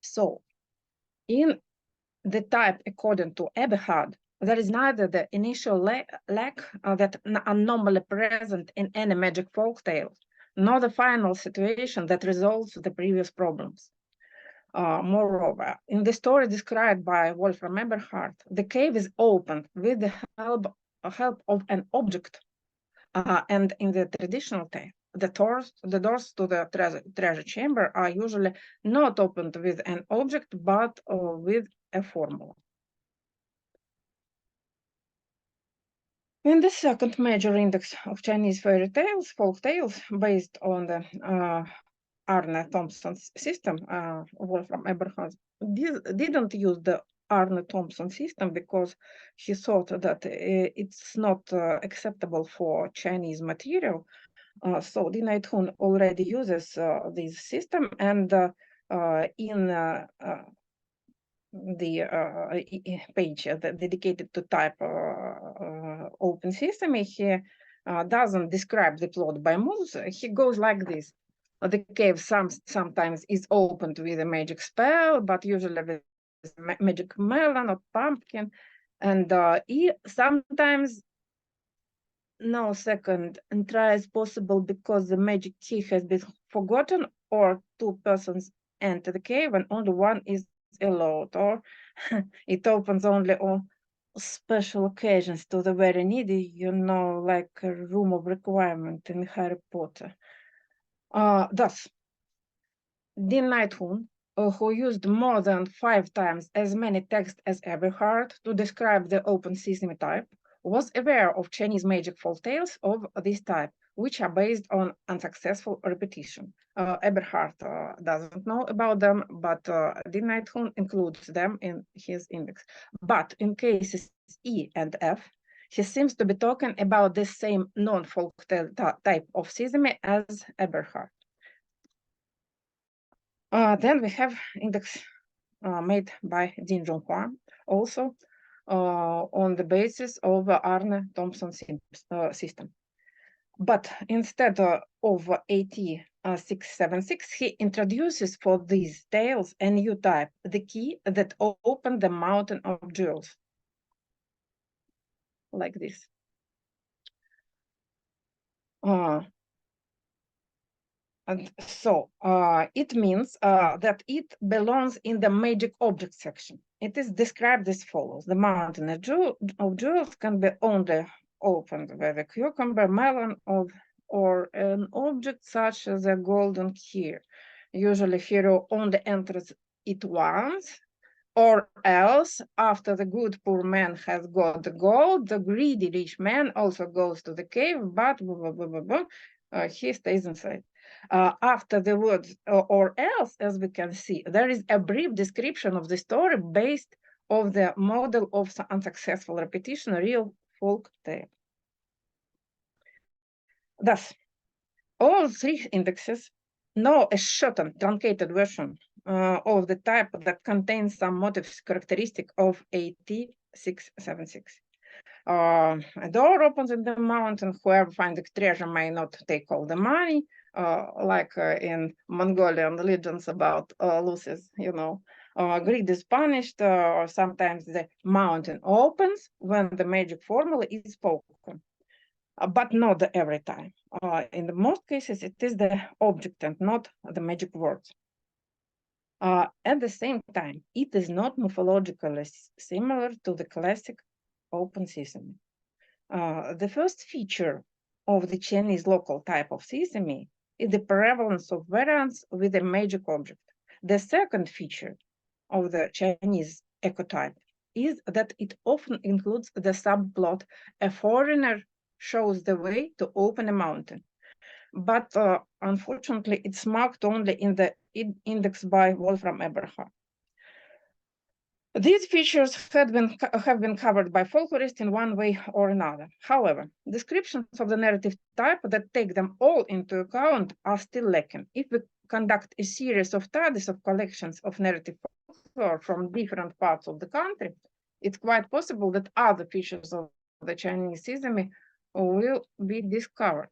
So, in the type according to Eberhard, there is neither the initial lack that are normally present in any magic folk tale, nor the final situation that resolves the previous problems. Moreover, in the story described by Wolfram Eberhard, the cave is opened with the help of an object, and in the traditional tale, the doors to the treasure chamber are usually not opened with an object, but with a formula. In the second major index of Chinese fairy tales, folk tales, based on the Arne Thompson's system, Wolfram Eberhard's didn't use the Arne Thompson system because he thought that it's not acceptable for Chinese material. So Dina Thun already uses this system, and in the page dedicated to type open system, he doesn't describe the plot by moves. He goes like this. The cave sometimes is opened with a magic spell, but usually with magic melon or pumpkin. And sometimes no second entry is possible because the magic key has been forgotten, or two persons enter the cave and only one is allowed, or it opens only on special occasions to the very needy, like a room of requirement in Harry Potter. Thus, Dean Nighthorn, who used more than 5 times as many texts as Eberhard to describe the open sesame type, was aware of Chinese magic folk tales of this type, which are based on unsuccessful repetition. Eberhard doesn't know about them, but Dean Nighthorn includes them in his index. But in cases E and F, he seems to be talking about the same non-folk tale type of sesame as Eberhard. Then we have index made by Dean Zhonghua, also on the basis of Arne Thompson system. But instead of AT676, he introduces for these tales a new type, the key that opened the mountain of jewels, like this. And so it means that it belongs in the magic object section. It is described as follows. The mountain of jewels can be only opened with a cucumber, melon, or an object such as a golden key. Usually hero only enters it once, or else after the good poor man has got the gold, the greedy rich man also goes to the cave, but he stays inside. After the words or else, as we can see, there is a brief description of the story based on the model of unsuccessful repetition, a real folk tale. Thus, all 3 indexes know a shortened, truncated version of the type that contains some motifs characteristic of AT676. A door opens in the mountain. Whoever finds the treasure may not take all the money, like in Mongolian legends about Lucy's, greed is punished, or sometimes the mountain opens when the magic formula is spoken, but not every time. In the most cases, it is the object and not the magic words. At the same time, it is not morphologically similar to the classic open sesame. The first feature of the Chinese local type of sesame is the prevalence of variants with a magic object. The second feature of the Chinese ecotype is that it often includes the subplot, a foreigner shows the way to open a mountain. But unfortunately, it's marked only in the index by Wolfram Eberhard. These features have been covered by folklorists in one way or another. However, descriptions of the narrative type that take them all into account are still lacking. If we conduct a series of studies of collections of narrative folklore from different parts of the country, it's quite possible that other features of the Chinese sesame will be discovered.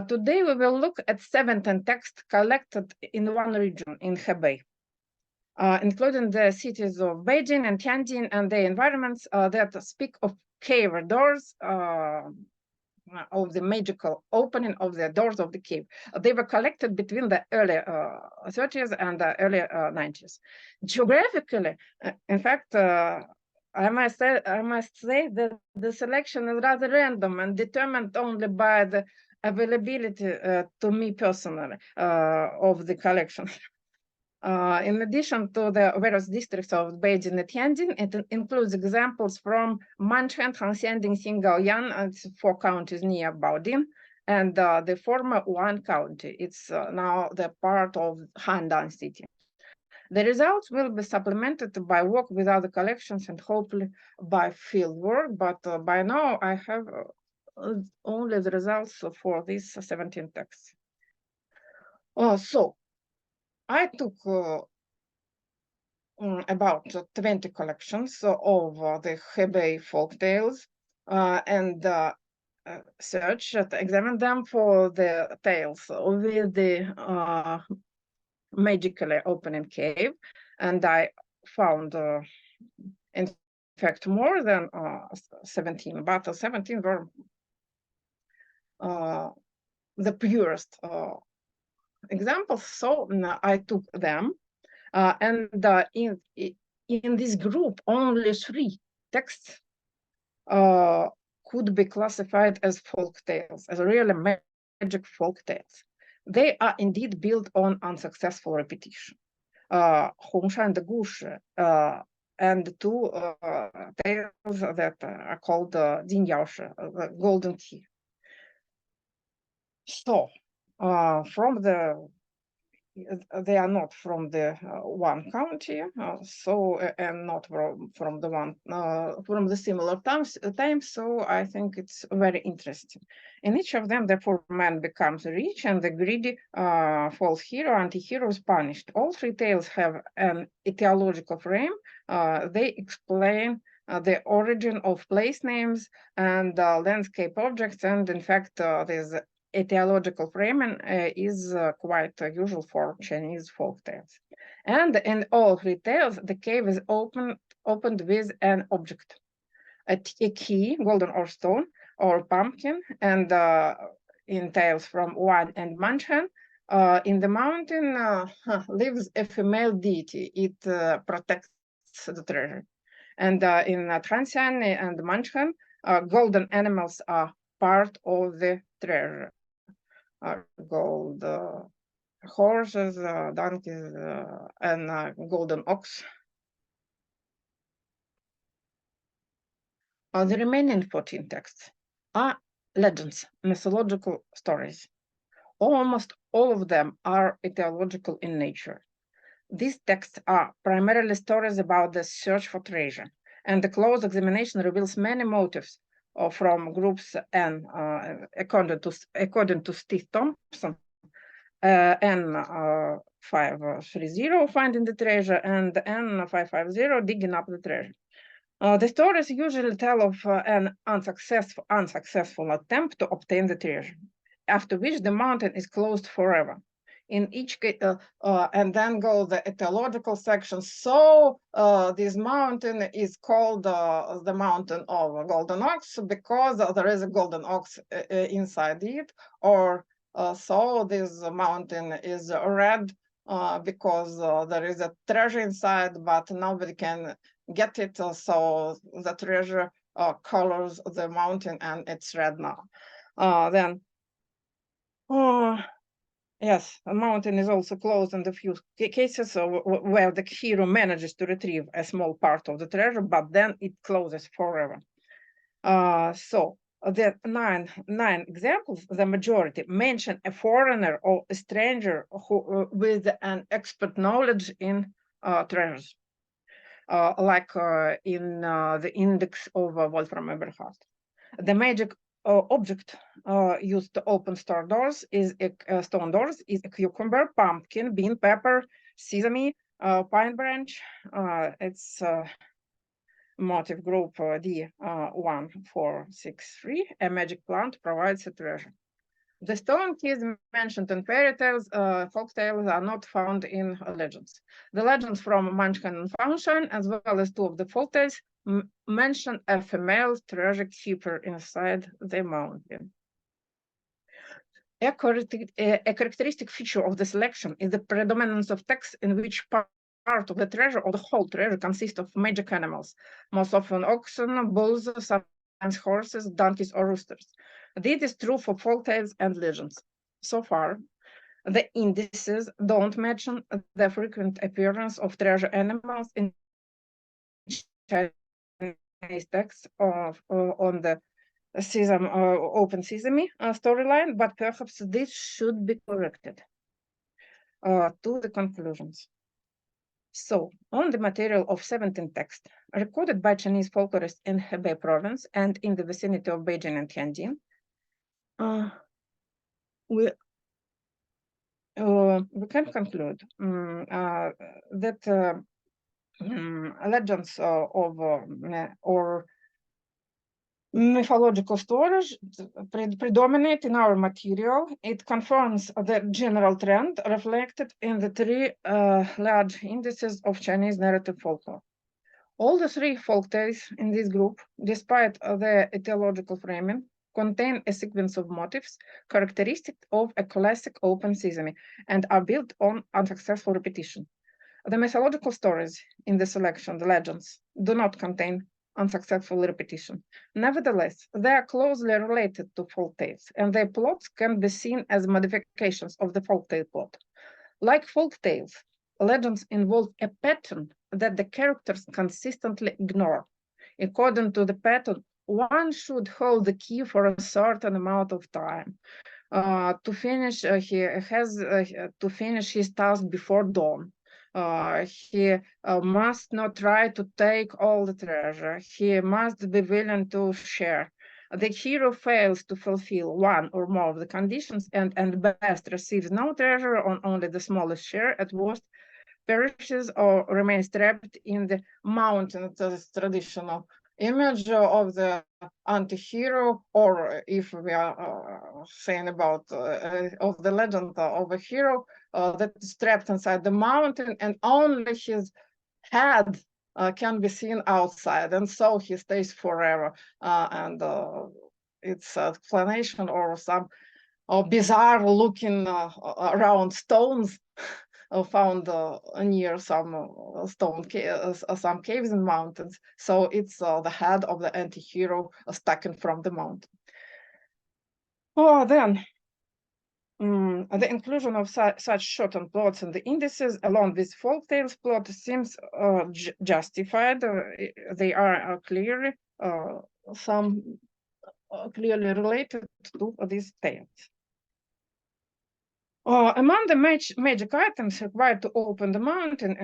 Today, we will look at 17 texts collected in one region in Hebei, including the cities of Beijing and Tianjin and their environments that speak of cave doors, of the magical opening of the doors of the cave. They were collected between the early 30s and the early 90s. Geographically, in fact, I must say that the selection is rather random and determined only by the availability to me personally of the collection. In addition to the various districts of Beijing and Tianjin, it includes examples from Manshan, Hanshanding, Xingaoyan, and 4 counties near Baoding, and the former Wuhan County. It's now the part of Handan City. The results will be supplemented by work with other collections and hopefully by field work, but by now I have only the results for these 17 texts. So I took about 20 collections of the Hebei folk tales and searched, examined them for the tales with the magically opening cave, and I found in fact more than 17, but 17 were the purest examples, so I took them, and in this group only 3 texts could be classified as folk tales, as really magic folk tales. They are indeed built on unsuccessful repetition. Hongsha and the Gush, and 2 tales that are called Din Yaoshi, the golden key. So, from the they are not from the one county, so and not from the one from the similar times. So I think it's very interesting. In each of them, the poor man becomes rich, and the greedy false hero, anti-hero is punished. All 3 tales have an etiological frame. They explain the origin of place names and landscape objects, and in fact, there's etiological framing is quite usual for Chinese folk tales. And in all 3 tales, the cave is opened with an object, a key, golden or stone, or pumpkin. And in tales from Wan and Manchan, in the mountain lives a female deity. It protects the treasure. And in Transiani and Manchan, golden animals are part of the treasure. Gold horses, donkeys, and golden ox. The remaining 14 texts are legends, mythological stories. Almost all of them are etiological in nature. These texts are primarily stories about the search for treasure, and the close examination reveals many motives from groups N, according to Steve Thompson, N530, finding the treasure, and N550, digging up the treasure. The stories usually tell of an unsuccessful attempt to obtain the treasure, after which the mountain is closed forever. In each case, and then go the etiological section. So this mountain is called the mountain of golden ox because there is a golden ox inside it, or so this mountain is red because there is a treasure inside, but nobody can get it. So the treasure colors the mountain and it's red now. Yes, a mountain is also closed in the few cases where the hero manages to retrieve a small part of the treasure, but then it closes forever. So the nine examples, the majority mention a foreigner or a stranger who with an expert knowledge in treasures, like in the index of Wolfram Eberhard. The magic object used to open stone doors is a cucumber, pumpkin, bean, pepper, sesame, pine branch. It's motif group D1463. A magic plant provides a treasure. The stone keys mentioned in fairy tales, folk tales, are not found in legends. The legends from Munchkin and Faunstein, as well as 2 of the folk tales, mention a female treasure keeper inside the mountain. A characteristic feature of the selection is the predominance of texts in which part of the treasure or the whole treasure consists of magic animals, most often oxen, bulls, sometimes horses, donkeys, or roosters. This is true for folk tales and legends. So far, the indices don't mention the frequent appearance of treasure animals in Chinese texts on the Open Sesame storyline, but perhaps this should be corrected. To the conclusions. So, on the material of 17 texts recorded by Chinese folklorists in Hebei province and in the vicinity of Beijing and Tianjin, we can conclude that legends of or mythological stories predominate in our material. It confirms the general trend reflected in the three large indices of Chinese narrative folklore. All the three folk tales in this group, despite their etiological framing, contain a sequence of motifs characteristic of a classic open sesame and are built on unsuccessful repetition. The mythological stories in the selection, the legends, do not contain unsuccessful repetition. Nevertheless, they are closely related to folk tales, and their plots can be seen as modifications of the folk tale plot. Like folk tales, legends involve a pattern that the characters consistently ignore. According to the pattern, one should hold the key for a certain amount of time. To finish, he has to finish his task before dawn. He must not try to take all the treasure. He must be willing to share. The hero fails to fulfill one or more of the conditions and best receives no treasure on only the smallest share, at worst perishes or remains trapped in the mountain. It's a traditional image of the anti-hero, or if we are saying about of the legend of a hero that is trapped inside the mountain and only his head can be seen outside, and so he stays forever. And it's an explanation or some bizarre looking round stones found near some some caves and mountains. So it's the head of the anti-hero taken from the mountain. Then the inclusion of such shortened plots in the indices along with folk tales plot seems justified. They are clearly clearly related to these tales. Among the magic items required to open the mountain,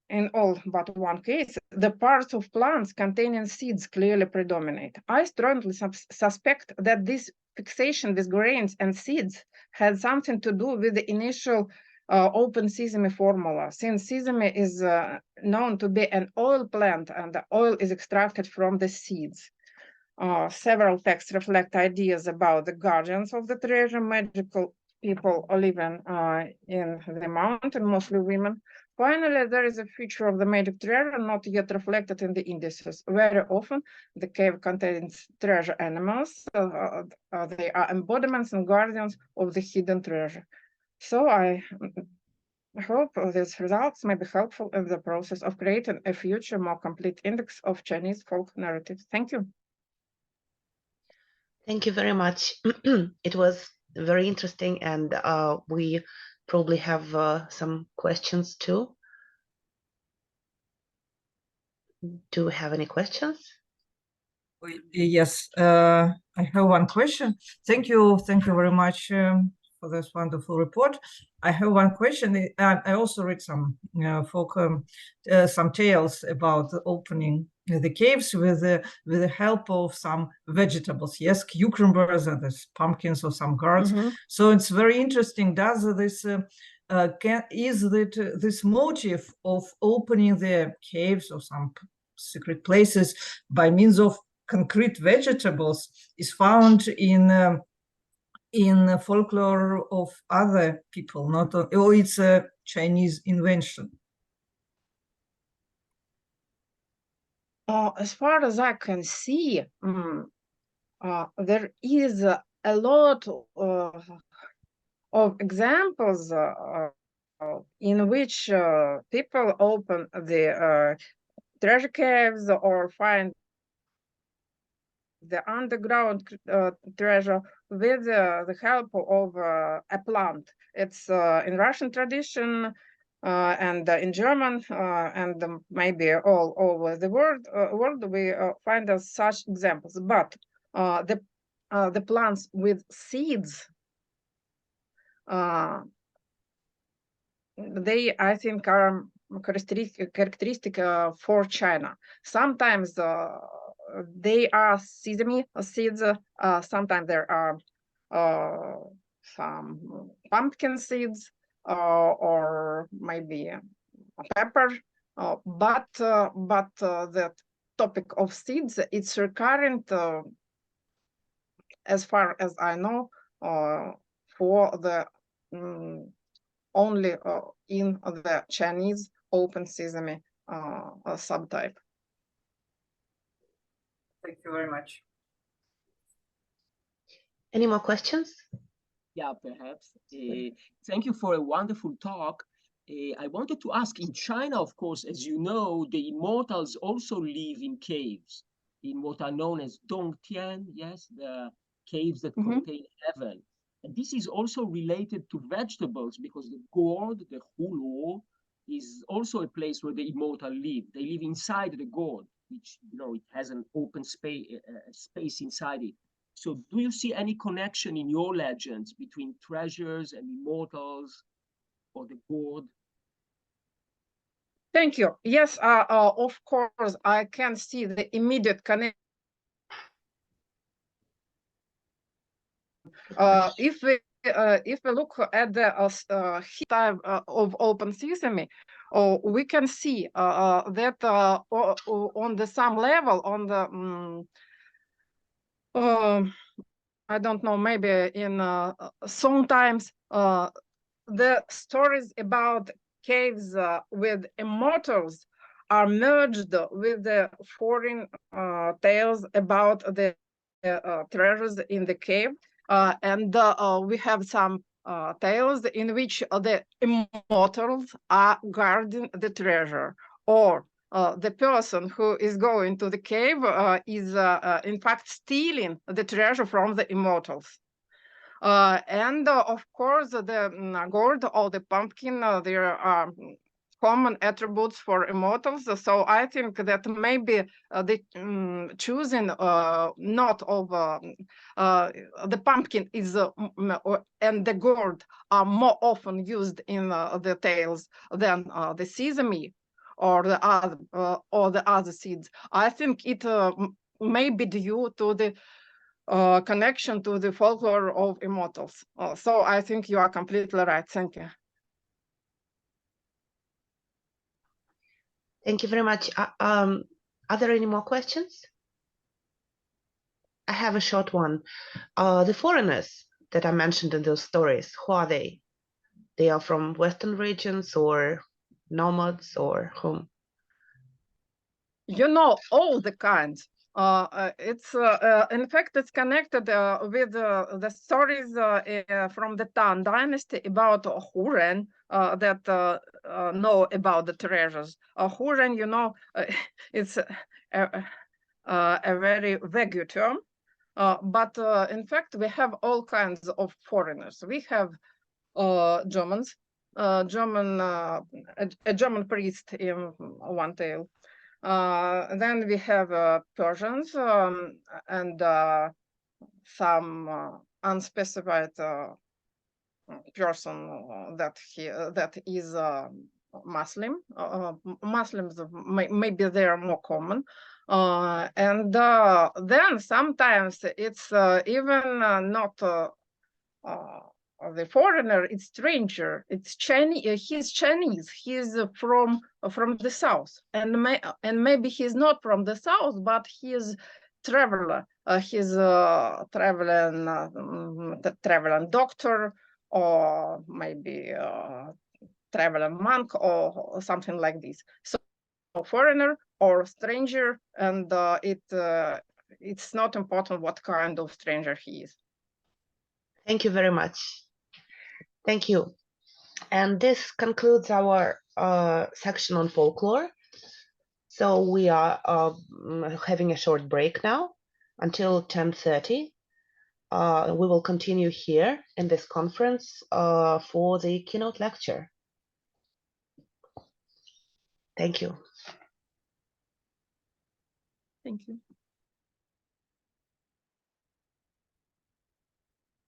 in all but one case, the parts of plants containing seeds clearly predominate. I strongly suspect that this fixation with grains and seeds had something to do with the initial open sesame formula, since sesame is known to be an oil plant and the oil is extracted from the seeds. Several texts reflect ideas about the guardians of the treasure, magical people living in the mountain, mostly women. Finally, there is a feature of the magic treasure not yet reflected in the indices. Very often, the cave contains treasure animals. They are embodiments and guardians of the hidden treasure. So I hope these results may be helpful in the process of creating a future more complete index of Chinese folk narratives. Thank you. Thank you very much. It was very interesting, and we probably have some questions too. Do we have any questions? Yes, I have one question. Thank you very much for this wonderful report. I have one question. I also read some folk, some tales about opening the caves with the help of some vegetables. Yes, cucumbers and pumpkins or some gourds. So it's very interesting. Does this is that this motive of opening the caves or some secret places by means of concrete vegetables is found in folklore of other people, not or it's a Chinese invention? As far as I can see, there is a lot of examples in which people open the treasure caves or find the underground treasure with the help of a plant. It's in Russian tradition and in German and maybe all over the world we find such examples. But the plants with seeds, they, I think, are characteristic for China. Sometimes they are sesame seeds. Sometimes there are some pumpkin seeds or maybe pepper. But the topic of seeds, it's recurrent as far as I know for the only in the Chinese open sesame subtype. Thank you very much. Any more questions? Yeah, perhaps. Thank you for a wonderful talk. I wanted to ask, in China, of course, as you know, the immortals also live in caves, in what are known as Dongtian, yes, the caves that contain heaven. And this is also related to vegetables, because the gourd, the hulu, is also a place where the immortal live. They live inside the gourd, which, you know, it has an open space inside it. So do you see any connection in your legends between treasures and immortals or the gourd? Thank you. Yes, of course, I can see the immediate connection. If we look at the type of open sesame, we can see that on the some level, on the I don't know, maybe in sometimes the stories about caves with immortals are merged with the foreign tales about the treasures in the cave. And we have some tales in which the immortals are guarding the treasure, or the person who is going to the cave is in fact stealing the treasure from the immortals. And of course, the gourd or the pumpkin, there are common attributes for immortals. So I think that maybe the choosing not of the pumpkin is and the gourd are more often used in the tales than the sesame or the other seeds. I think it may be due to the connection to the folklore of immortals. So I think you are completely right. Thank you. Thank you very much. Are there any more questions? I have a short one. The foreigners that I mentioned in those stories, who are they? They are from Western regions or nomads or whom? You know, all the kinds. It's in fact, it's connected with the stories from the Tang dynasty about Huren that know about the treasures. Huren, you know, it's a very vague term, but in fact, we have all kinds of foreigners. We have Germans, a German priest in one tale. Then we have Persians and some unspecified person that is Muslim. Muslims maybe they are more common, and then sometimes it's even not the foreigner, it's stranger, it's Chinese. He's Chinese. He's from the south, and maybe he's not from the south, but he's traveler. He's traveling doctor, or maybe traveling monk, or something like this. So foreigner or stranger, and it's not important what kind of stranger he is. Thank you very much. Thank you. And this concludes our section on folklore. So we are having a short break now until 10:30. We will continue here in this conference for the keynote lecture. Thank you. Thank you.